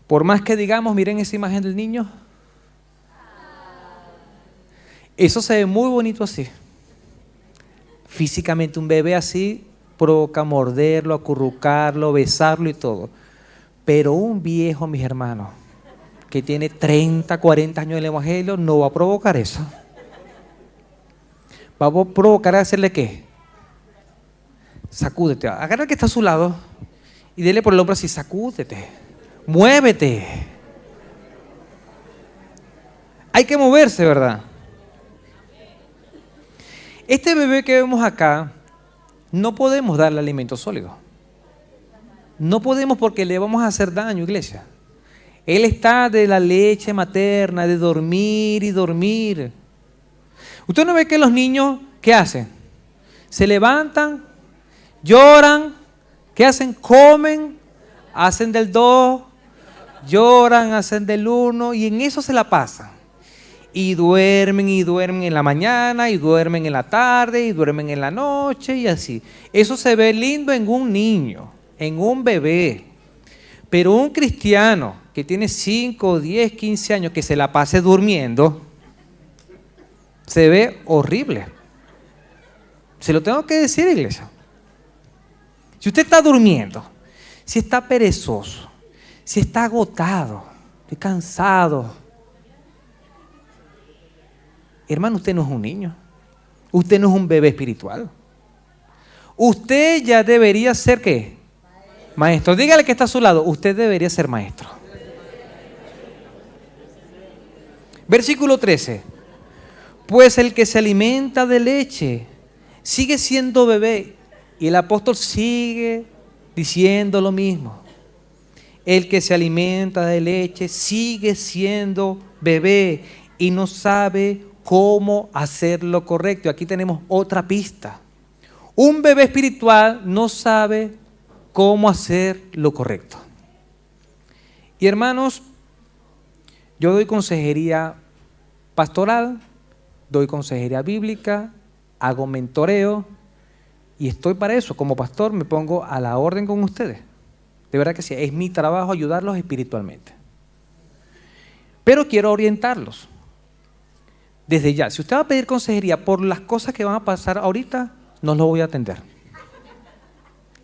Por más que digamos, miren esa imagen del niño, eso se ve muy bonito así. Físicamente un bebé así provoca morderlo, acurrucarlo, besarlo y todo. Pero un viejo, mis hermanos, que tiene 30, 40 años en el Evangelio, no va a provocar eso. Va a provocar hacerle ¿qué? Sacúdete. Agarra al que está a su lado y dele por el hombro así, sacúdete. Muévete. Hay que moverse, ¿verdad? Este bebé que vemos acá, no podemos darle alimento sólido. No podemos porque le vamos a hacer daño, iglesia. Él está de la leche materna, de dormir y dormir. ¿Usted no ve que los niños, qué hacen? Se levantan, lloran, ¿qué hacen? Comen, hacen del 2, lloran, hacen del 1 y en eso se la pasan. Y duermen en la mañana, y duermen en la tarde, y duermen en la noche y así. Eso se ve lindo en un niño, en un bebé. Pero un cristiano que tiene 5, 10, 15 años que se la pase durmiendo, se ve horrible. Se lo tengo que decir, iglesia. Si usted está durmiendo, si está perezoso, si está agotado, estoy cansado, hermano, usted no es un niño. Usted no es un bebé espiritual. Usted ya debería ser ¿qué? Maestro. Dígale que está a su lado. Usted debería ser maestro. Versículo 13. Pues el que se alimenta de leche sigue siendo bebé. Y el apóstol sigue diciendo lo mismo. El que se alimenta de leche sigue siendo bebé y no sabe cómo hacer lo correcto. Aquí tenemos otra pista. Un bebé espiritual no sabe cómo hacer lo correcto. Y hermanos, yo doy consejería pastoral, doy consejería bíblica, hago mentoreo y estoy para eso. Como pastor me pongo a la orden con ustedes. De verdad que sí, es mi trabajo ayudarlos espiritualmente. Pero quiero orientarlos. Desde ya, si usted va a pedir consejería por las cosas que van a pasar ahorita, no lo voy a atender.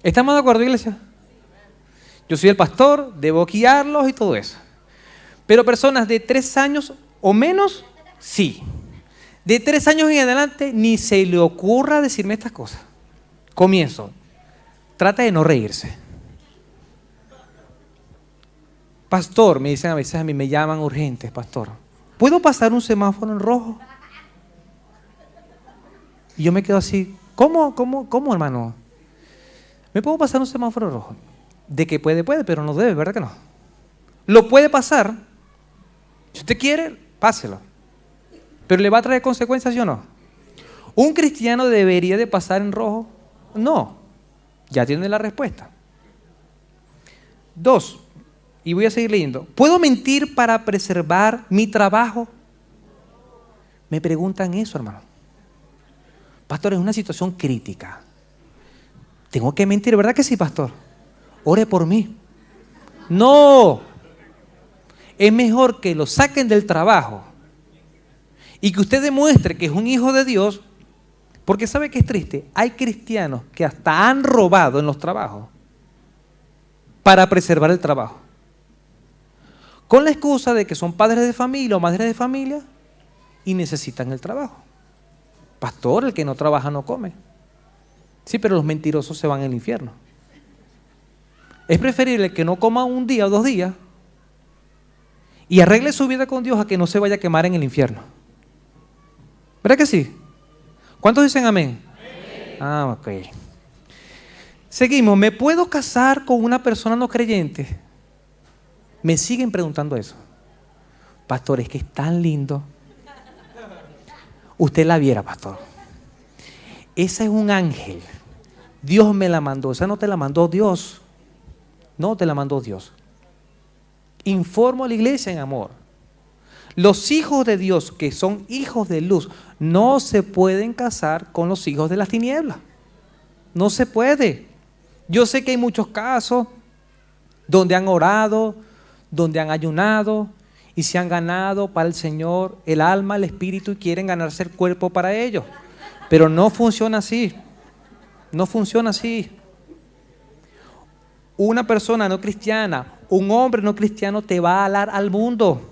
¿Estamos de acuerdo, iglesia? Yo soy el pastor, debo guiarlos y todo eso. Pero personas de 3 años o menos, sí. De 3 años en adelante, ni se le ocurra decirme estas cosas. Comienzo. Trata de no reírse. Pastor, me dicen a veces a mí, me llaman urgentes, pastor. ¿Puedo pasar un semáforo en rojo? Y yo me quedo así, ¿cómo, hermano? ¿Me puedo pasar un semáforo rojo? De que puede, pero no debe, ¿verdad que no? Lo puede pasar. Si usted quiere, páselo. ¿Pero le va a traer consecuencias, sí o no? ¿Un cristiano debería de pasar en rojo? No. Ya tiene la respuesta. 2, y voy a seguir leyendo. ¿Puedo mentir para preservar mi trabajo? Me preguntan eso, hermano. Pastor, es una situación crítica. ¿Tengo que mentir? ¿Verdad que sí, pastor? Ore por mí. No. Es mejor que lo saquen del trabajo y que usted demuestre que es un hijo de Dios, porque ¿sabe qué es triste? Hay cristianos que hasta han robado en los trabajos para preservar el trabajo, con la excusa de que son padres de familia o madres de familia y necesitan el trabajo. Pastor, el que no trabaja no come. Sí, pero los mentirosos se van al infierno. Es preferible que no coma un día o 2 días y arregle su vida con Dios a que no se vaya a quemar en el infierno. ¿Verdad que sí? ¿Cuántos dicen amén? Ah, ok. Seguimos. ¿Me puedo casar con una persona no creyente? Me siguen preguntando eso. Pastor, es que es tan lindo. Usted la viera, pastor. Esa es un ángel. Dios me la mandó. Esa no te la mandó Dios. No te la mandó Dios. Informo a la iglesia en amor. Los hijos de Dios, que son hijos de luz, no se pueden casar con los hijos de las tinieblas. No se puede. Yo sé que hay muchos casos donde han orado, donde han ayunado y se han ganado para el Señor el alma, el espíritu y quieren ganarse el cuerpo para ellos. Pero no funciona así. No funciona así. Una persona no cristiana, un hombre no cristiano te va a alar al mundo.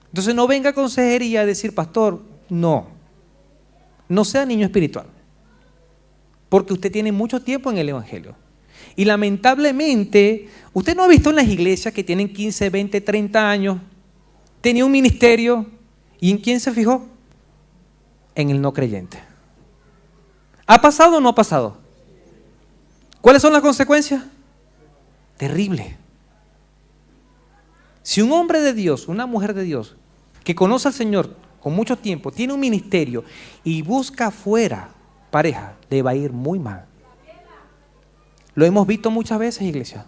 Entonces no venga a consejería a decir, pastor, no sea niño espiritual, porque usted tiene mucho tiempo en el evangelio. Y lamentablemente, usted no ha visto en las iglesias que tienen 15, 20, 30 años, tenía un ministerio, ¿y en quién se fijó? En el no creyente. ¿Ha pasado o no ha pasado? ¿Cuáles son las consecuencias? Terrible. Si un hombre de Dios, una mujer de Dios, que conoce al Señor con mucho tiempo, tiene un ministerio y busca afuera pareja, le va a ir muy mal. Lo hemos visto muchas veces, iglesia.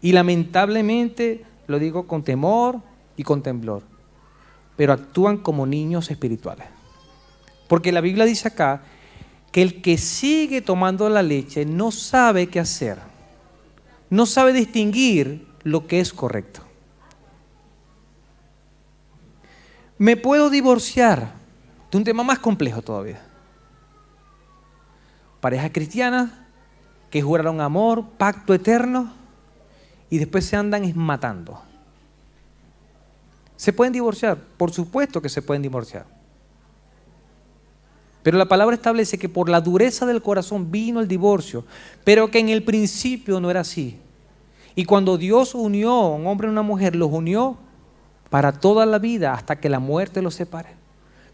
Y lamentablemente, lo digo con temor y con temblor, pero actúan como niños espirituales. Porque la Biblia dice acá que el que sigue tomando la leche no sabe qué hacer, no sabe distinguir lo que es correcto. ¿Me puedo divorciar? De un tema más complejo todavía. Parejas cristianas que juraron amor, pacto eterno y después se andan matando. ¿Se pueden divorciar? Por supuesto que se pueden divorciar. Pero la palabra establece que por la dureza del corazón vino el divorcio, pero que en el principio no era así. Y cuando Dios unió a un hombre y una mujer, los unió para toda la vida hasta que la muerte los separe.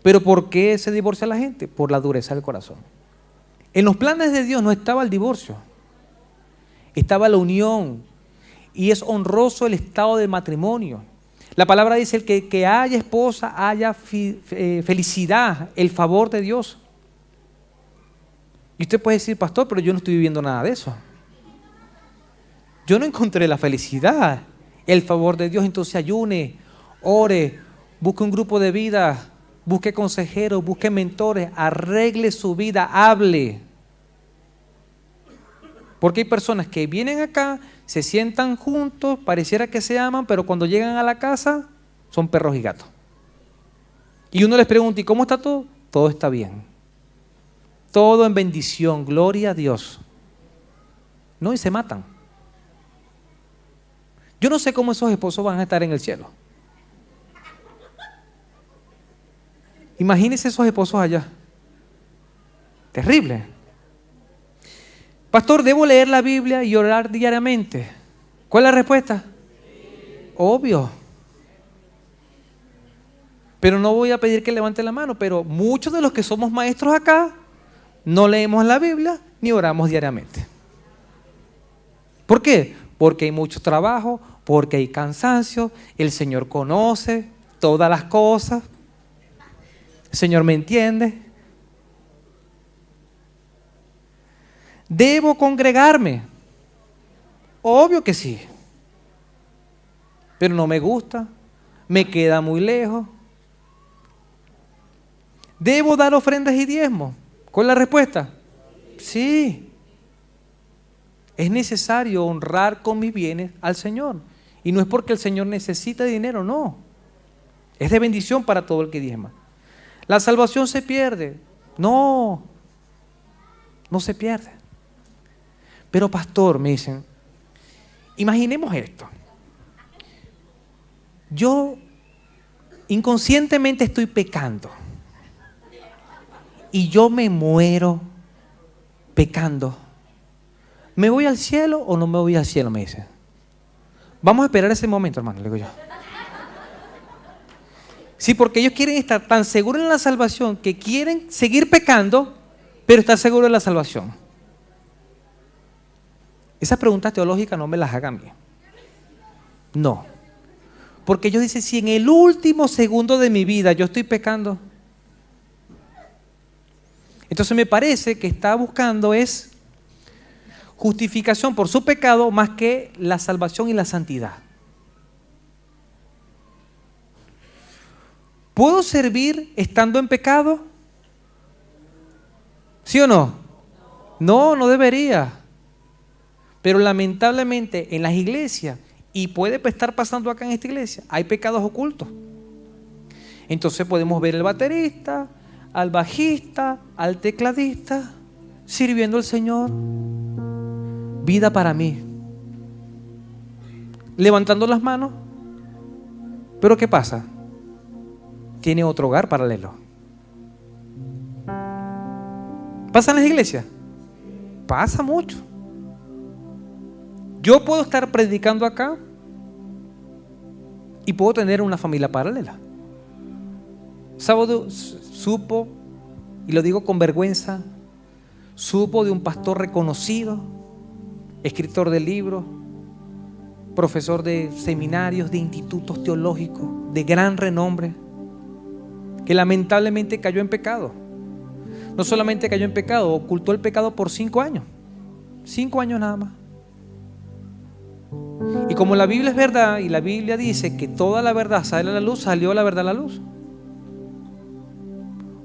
¿Pero por qué se divorcia la gente? Por la dureza del corazón. En los planes de Dios no estaba el divorcio, estaba la unión, y es honroso el estado del matrimonio. La palabra dice: el que haya esposa, haya felicidad, el favor de Dios. Y usted puede decir: pastor, pero yo no estoy viviendo nada de eso. Yo no encontré la felicidad, el favor de Dios. Entonces ayune, ore, busque un grupo de vida, busque consejeros, busque mentores, arregle su vida, hable. Porque hay personas que vienen acá, se sientan juntos, pareciera que se aman, pero cuando llegan a la casa son perros y gatos. Y uno les pregunta: ¿y cómo está todo? Todo está bien. Todo en bendición, gloria a Dios. No, y se matan. Yo no sé cómo esos esposos van a estar en el cielo. Imagínense esos esposos allá. Terrible. Pastor, ¿debo leer la Biblia y orar diariamente? ¿Cuál es la respuesta? Obvio. Pero no voy a pedir que levante la mano, pero muchos de los que somos maestros acá no leemos la Biblia ni oramos diariamente. ¿Por qué? Porque hay mucho trabajo, porque hay cansancio, el Señor conoce todas las cosas, el Señor me entiende. ¿Debo congregarme? Obvio que sí, pero no me gusta, me queda muy lejos. ¿Debo dar ofrendas y diezmos? ¿Cuál es la respuesta? Sí. Es necesario honrar con mis bienes al Señor. Y no es porque el Señor necesita dinero, no. Es de bendición para todo el que diezma. ¿La salvación se pierde? No, no se pierde. Pero pastor, me dicen, imaginemos esto. Yo inconscientemente estoy pecando. Y yo me muero pecando. ¿Me voy al cielo o no me voy al cielo? Me dice. Vamos a esperar ese momento, hermano, le digo yo. Sí, porque ellos quieren estar tan seguros en la salvación que quieren seguir pecando, pero estar seguros de la salvación. Esas preguntas teológicas no me las hagan bien. No. Porque ellos dicen: si en el último segundo de mi vida yo estoy pecando, entonces me parece que está buscando es justificación por su pecado más que la salvación y la santidad. ¿Puedo servir estando en pecado? ¿Sí o no? No, no debería. Pero lamentablemente en las iglesias, y puede estar pasando acá en esta iglesia, hay pecados ocultos. Entonces podemos ver al baterista, al bajista, al tecladista, sirviendo al Señor. Vida para mí. Levantando las manos. Pero ¿qué pasa? Tiene otro hogar paralelo. ¿Pasa en las iglesias? Pasa mucho. Yo puedo estar predicando acá y puedo tener una familia paralela. Sábado supo, y lo digo con vergüenza, supo de un pastor reconocido, escritor de libros, profesor de seminarios, de institutos teológicos, de gran renombre, que lamentablemente cayó en pecado. No solamente cayó en pecado, ocultó el pecado por 5 años. 5 años nada más. Y como la Biblia es verdad, y la Biblia dice que toda la verdad sale a la luz, salió la verdad a la luz.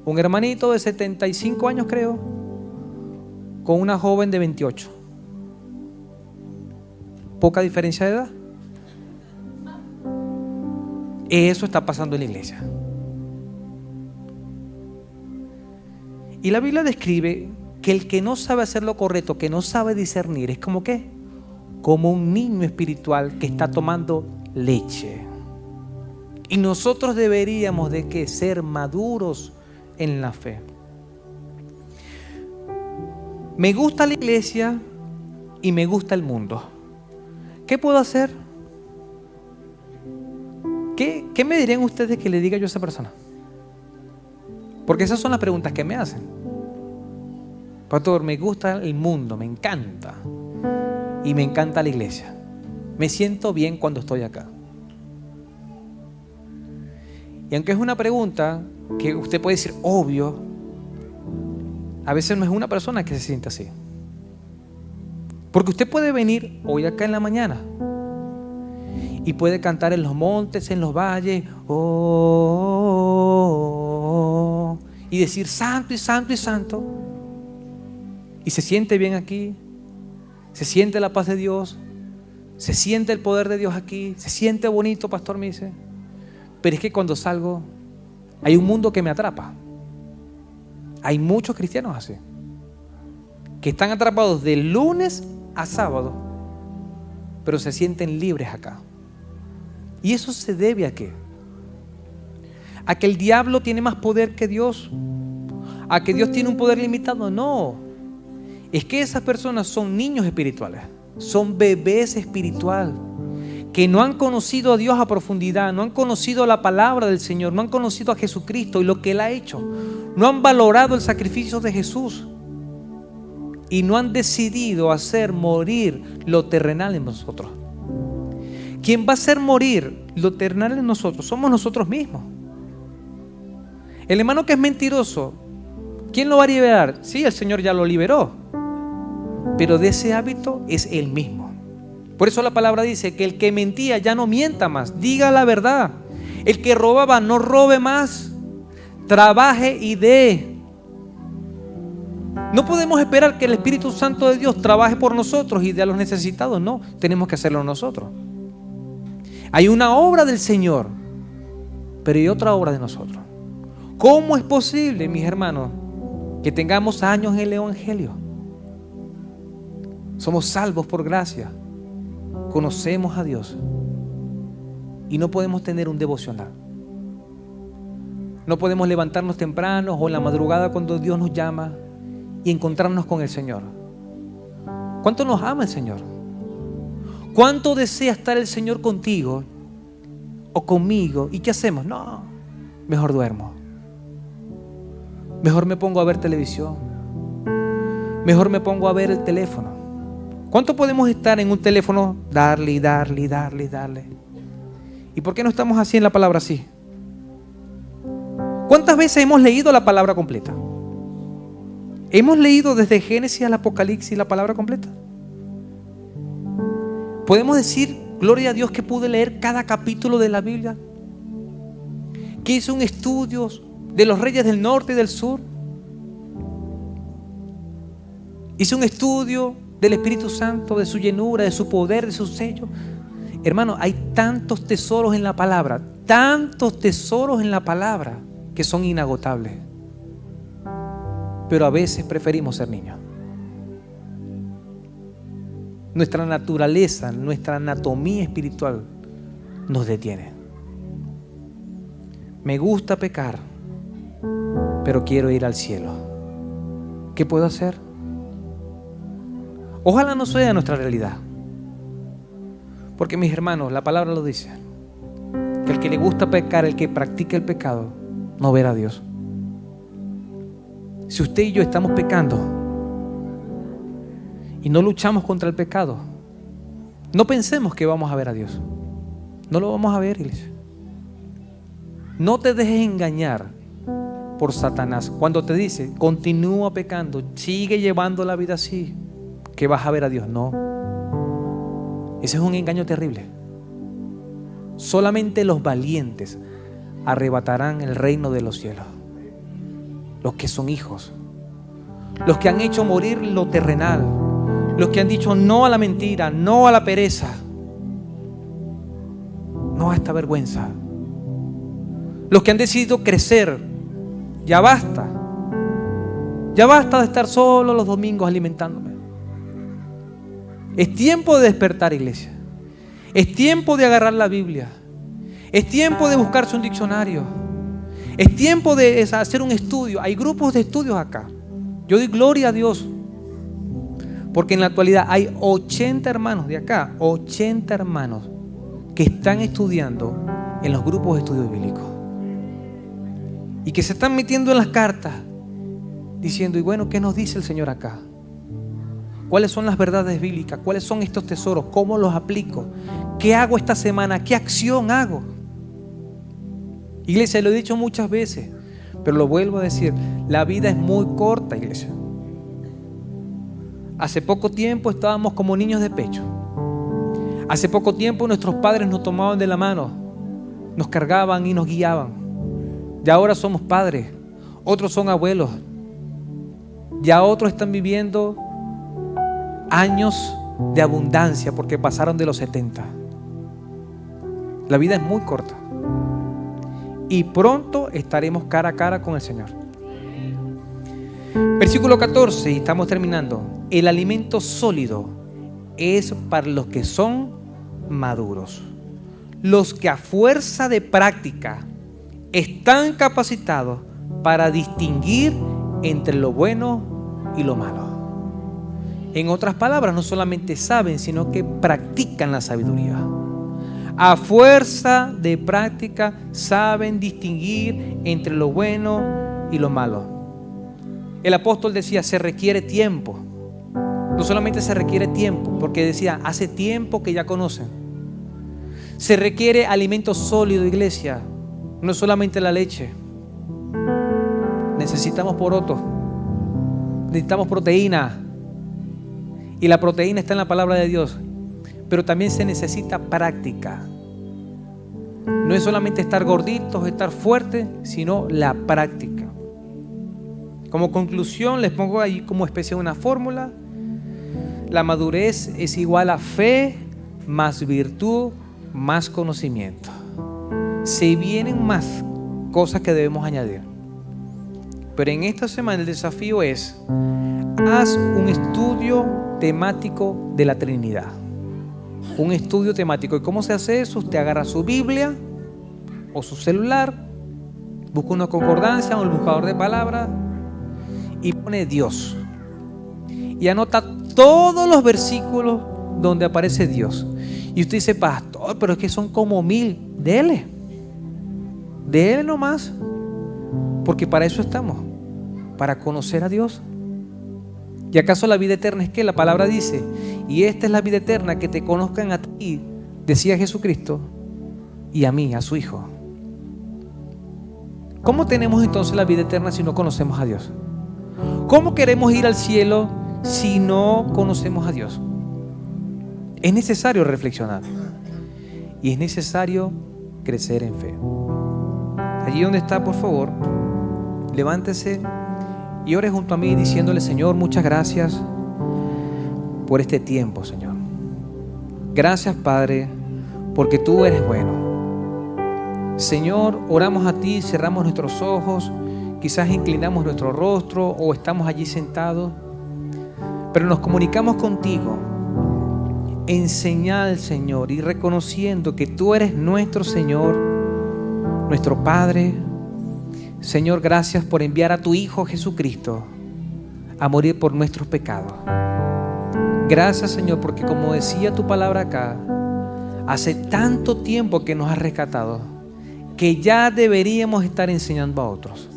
Un hermanito de 75 años, creo, con una joven de 28. Poca diferencia de edad. Eso está pasando en la iglesia. Y la Biblia describe que el que no sabe hacer lo correcto, que no sabe discernir, es como ¿qué? Como un niño espiritual que está tomando leche. Y nosotros deberíamos de ¿qué? Ser maduros en la fe. Me gusta la iglesia y me gusta el mundo. ¿Qué puedo hacer? ¿Qué ¿Qué me dirían ustedes que le diga yo a esa persona? Porque esas son las preguntas que me hacen. Pastor, me gusta el mundo, me encanta. Y me encanta la iglesia. Me siento bien cuando estoy acá. Y aunque es una pregunta que usted puede decir obvio, a veces no es una persona que se siente así. Porque usted puede venir hoy acá en la mañana y puede cantar en los montes, en los valles, oh, y decir santo y santo y santo. Y se siente bien aquí, se siente la paz de Dios, se siente el poder de Dios aquí, se siente bonito, pastor, me dice. Pero es que cuando salgo, hay un mundo que me atrapa. Hay muchos cristianos así, que están atrapados de lunes a sábado, pero se sienten libres acá. ¿Y eso se debe a qué? ¿A que el diablo tiene más poder que Dios? ¿A que Dios tiene un poder limitado? No. Es que esas personas son niños espirituales, son bebés espirituales, que no han conocido a Dios a profundidad, no han conocido la palabra del Señor, no han conocido a Jesucristo y lo que Él ha hecho, no han valorado el sacrificio de Jesús y no han decidido hacer morir lo terrenal en nosotros. Quien va a hacer morir lo terrenal en nosotros somos nosotros mismos. El hermano que es mentiroso, ¿quién lo va a liberar? Sí, el Señor ya lo liberó, pero de ese hábito es él mismo. Por eso la palabra dice que el que mentía ya no mienta más, diga la verdad. El que robaba no robe más, trabaje y dé. No podemos esperar que el Espíritu Santo de Dios trabaje por nosotros y dé a los necesitados. No, tenemos que hacerlo nosotros. Hay una obra del Señor, pero hay otra obra de nosotros. ¿Cómo es posible, mis hermanos, que tengamos años en el Evangelio? Somos salvos por gracia, conocemos a Dios y no podemos tener un devocional. No podemos levantarnos temprano o en la madrugada cuando Dios nos llama y encontrarnos con el Señor. ¿Cuánto nos ama el Señor? ¿Cuánto desea estar el Señor contigo o conmigo? ¿Y qué hacemos? No, mejor duermo. Mejor me pongo a ver televisión. Mejor me pongo a ver el teléfono. ¿Cuánto podemos estar en un teléfono? Darle y darle y darle y darle. ¿Y por qué no estamos así en la palabra así? ¿Cuántas veces hemos leído la palabra completa? ¿Hemos leído desde Génesis al Apocalipsis la palabra completa? ¿Podemos decir, gloria a Dios, que pude leer cada capítulo de la Biblia? ¿Que hice un estudio de los reyes del norte y del sur? Hice un estudio del Espíritu Santo, de su llenura, de su poder, de su sello. Hermano, hay tantos tesoros en la palabra, que son inagotables. Pero a veces preferimos ser niños. Nuestra naturaleza, nuestra anatomía espiritual nos detiene. Me gusta pecar, pero quiero ir al cielo. ¿Qué puedo hacer? Ojalá no sea nuestra realidad. Porque mis hermanos, la palabra lo dice, que el que le gusta pecar, el que practica el pecado, no verá a Dios. Si usted y yo estamos pecando y no luchamos contra el pecado, no pensemos que vamos a ver a Dios. No lo vamos a ver, iglesia. No te dejes engañar por Satanás cuando te dice, continúa pecando, sigue llevando la vida así, que vas a ver a Dios. No, ese es un engaño terrible. Solamente los valientes arrebatarán el reino de los cielos. Los que son hijos, los que han hecho morir lo terrenal, los que han dicho no a la mentira, no a la pereza, no a esta vergüenza, los que han decidido crecer. Ya basta de estar solo los domingos alimentándome. Es tiempo de despertar, iglesia. Es tiempo de agarrar la Biblia. Es tiempo de buscarse un diccionario. Es tiempo de hacer un estudio. Hay grupos de estudios acá. Yo doy gloria a Dios, porque en la actualidad hay 80 hermanos de acá, 80 hermanos que están estudiando en los grupos de estudio bíblico. Y que se están metiendo en las cartas diciendo, y bueno, ¿qué nos dice el Señor acá? ¿Cuáles son las verdades bíblicas? ¿Cuáles son estos tesoros? ¿Cómo los aplico? ¿Qué hago esta semana? ¿Qué acción hago? Iglesia, lo he dicho muchas veces, pero lo vuelvo a decir, la vida es muy corta, iglesia. Hace poco tiempo estábamos como niños de pecho. Hace poco tiempo nuestros padres nos tomaban de la mano, nos cargaban y nos guiaban. Y ahora somos padres, otros son abuelos. Ya otros están viviendo años de abundancia porque pasaron de los 70. La vida es muy corta. Y pronto estaremos cara a cara con el Señor. Versículo 14, y estamos terminando. El alimento sólido es para los que son maduros, los que a fuerza de práctica están capacitados para distinguir entre lo bueno y lo malo. En otras palabras, no solamente saben, sino que practican la sabiduría. A fuerza de práctica saben distinguir entre lo bueno y lo malo. El apóstol decía, se requiere tiempo. No solamente se requiere tiempo, porque decía, hace tiempo que ya conocen. Se requiere alimento sólido, iglesia. No solamente la leche. Necesitamos porotos. Necesitamos proteína. Y la proteína está en la palabra de Dios. Pero también se necesita práctica. No es solamente estar gorditos, estar fuertes, sino la práctica. Como conclusión, les pongo ahí como especie de una fórmula. La madurez es igual a fe, más virtud, más conocimiento. Se vienen más cosas que debemos añadir. Pero en esta semana el desafío es, haz un estudio temático de la Trinidad. Un estudio temático. ¿Y cómo se hace eso? Usted agarra su Biblia o su celular, busca una concordancia o el buscador de palabras y pone Dios. Y anota todos los versículos donde aparece Dios. Y usted dice, pastor, pero es que son como 1000. Dele nomás. Porque para eso estamos. Para conocer a Dios. ¿Y acaso la vida eterna es que la palabra dice? Y esta es la vida eterna, que te conozcan a ti, decía Jesucristo, y a mí, a su Hijo. ¿Cómo tenemos entonces la vida eterna si no conocemos a Dios? ¿Cómo queremos ir al cielo si no conocemos a Dios? Es necesario reflexionar y es necesario crecer en fe. Allí donde está, por favor, levántese y ore junto a mí diciéndole, Señor, muchas gracias por este tiempo, Señor. Gracias, Padre, porque tú eres bueno. Señor, oramos a ti, cerramos nuestros ojos, quizás inclinamos nuestro rostro o estamos allí sentados, pero nos comunicamos contigo en señal, Señor, y reconociendo que tú eres nuestro Señor, nuestro Padre. Señor, gracias por enviar a tu Hijo Jesucristo a morir por nuestros pecados. Gracias, Señor, porque como decía tu palabra acá, hace tanto tiempo que nos has rescatado, que ya deberíamos estar enseñando a otros.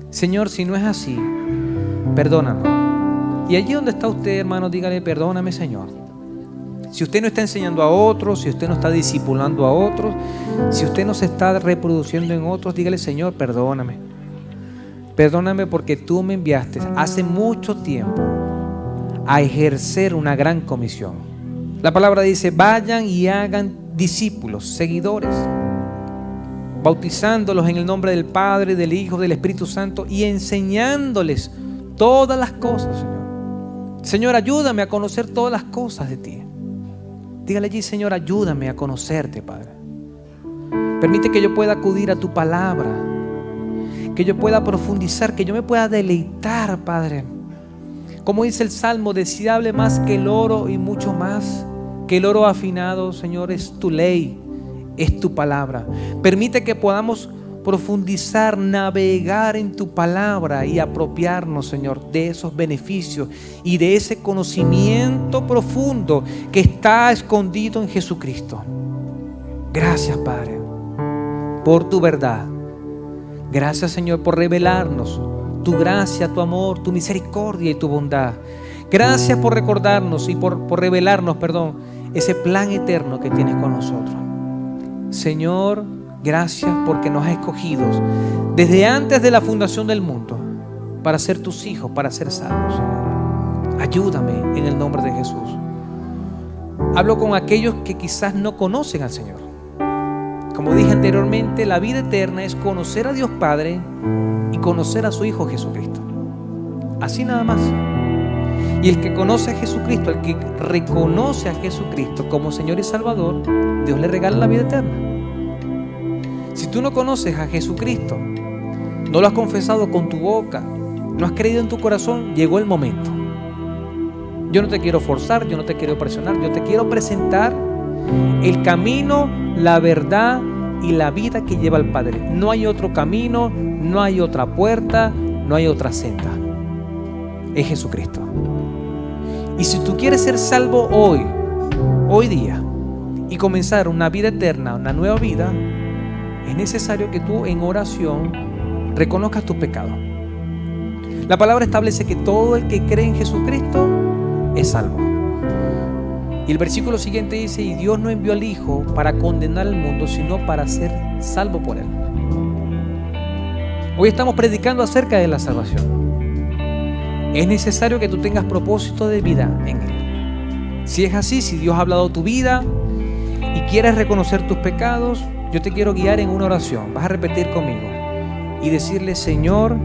Señor, si no es así, perdónanos. Y allí donde está usted, hermano, dígale, perdóname, Señor. Si usted no está enseñando a otros, si usted no está discipulando a otros, si usted no se está reproduciendo en otros, dígale, Señor, perdóname. Perdóname porque tú me enviaste hace mucho tiempo a ejercer una gran comisión. La palabra dice, vayan y hagan discípulos, seguidores, bautizándolos en el nombre del Padre, del Hijo, del Espíritu Santo y enseñándoles todas las cosas, Señor. Señor, ayúdame a conocer todas las cosas de ti. Dígale allí, Señor, ayúdame a conocerte, Padre. Permite que yo pueda acudir a tu palabra, que yo pueda profundizar, que yo me pueda deleitar, Padre. Como dice el Salmo, deseable más que el oro y mucho más que el oro afinado, Señor, es tu ley, es tu palabra. Permite que podamos profundizar, navegar en tu palabra y apropiarnos, Señor, de esos beneficios y de ese conocimiento profundo que está escondido en Jesucristo. Gracias, Padre. por tu verdad. Gracias, Señor, por revelarnos tu gracia, tu amor, tu misericordia y tu bondad. Gracias por recordarnos y por revelarnos, ese plan eterno que tienes con nosotros. Señor, gracias porque nos has escogido desde antes de la fundación del mundo para ser tus hijos, para ser salvos, Señor. Ayúdame en el nombre de Jesús. Hablo con aquellos que quizás no conocen al Señor. Como dije anteriormente, la vida eterna es conocer a Dios Padre y conocer a su Hijo Jesucristo. Así nada más. Y el que conoce a Jesucristo, el que reconoce a Jesucristo como Señor y Salvador, Dios le regala la vida eterna. Si tú no conoces a Jesucristo, no lo has confesado con tu boca, no has creído en tu corazón, llegó el momento. Yo no te quiero forzar, yo no te quiero presionar, yo te quiero presentar el camino, la verdad y la vida que lleva al Padre. No hay otro camino, no hay otra puerta, no hay otra senda. Es Jesucristo. Y si tú quieres ser salvo hoy día, y comenzar una vida eterna, una nueva vida, es necesario que tú en oración reconozcas tus pecados. La palabra establece que todo el que cree en Jesucristo es salvo. Y el versículo siguiente dice: y Dios no envió al Hijo para condenar al mundo, sino para ser salvo por él. Hoy estamos predicando acerca de la salvación. Es necesario que tú tengas propósito de vida en él. Si es así, si Dios ha hablado tu vida y quieres reconocer tus pecados, yo te quiero guiar en una oración. Vas a repetir conmigo y decirle: Señor,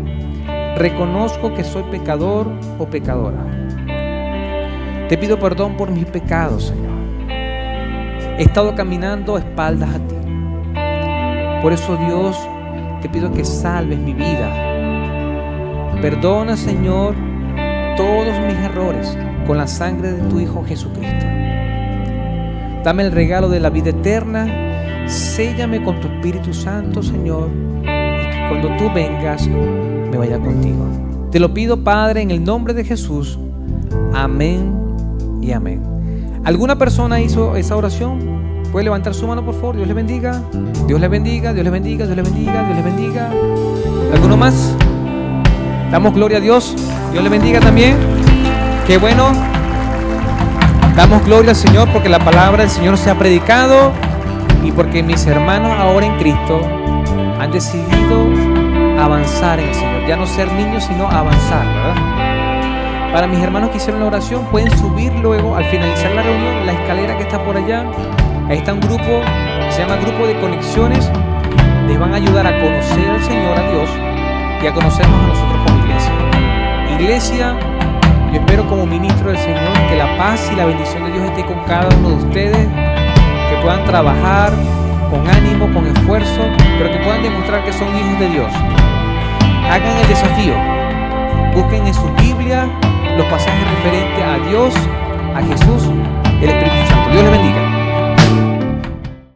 reconozco que soy pecador o pecadora. Te pido perdón por mis pecados, Señor. He estado caminando a espaldas a ti. Por eso, Dios, te pido que salves mi vida. Perdona, Señor, todos mis errores con la sangre de tu Hijo Jesucristo. Dame el regalo de la vida eterna. Séllame con tu Espíritu Santo, Señor, y que cuando tú vengas me vaya contigo. Te lo pido, Padre, en el nombre de Jesús. Amén y amén. ¿Alguna persona hizo esa oración? ¿Puede levantar su mano, por favor? Dios le bendiga. Dios le bendiga, Dios le bendiga, Dios le bendiga, Dios le bendiga. ¿Alguno más? Damos gloria a Dios. Dios le bendiga también. Qué bueno. Damos gloria al Señor porque la palabra del Señor se ha predicado y porque mis hermanos ahora en Cristo han decidido avanzar en el Señor. Ya no ser niños, sino avanzar, ¿verdad? Para mis hermanos que hicieron la oración, pueden subir luego, al finalizar la reunión, la escalera que está por allá. Ahí está un grupo que se llama Grupo de Conexiones. Les van a ayudar a conocer al Señor, a Dios, y a conocernos a nosotros como iglesia. Iglesia, yo espero como ministro del Señor que la paz y la bendición de Dios esté con cada uno de ustedes, que puedan trabajar con ánimo, con esfuerzo, pero que puedan demostrar que son hijos de Dios. Hagan el desafío, busquen en su Biblia los pasajes referentes a Dios, a Jesús, el Espíritu Santo. Dios les bendiga.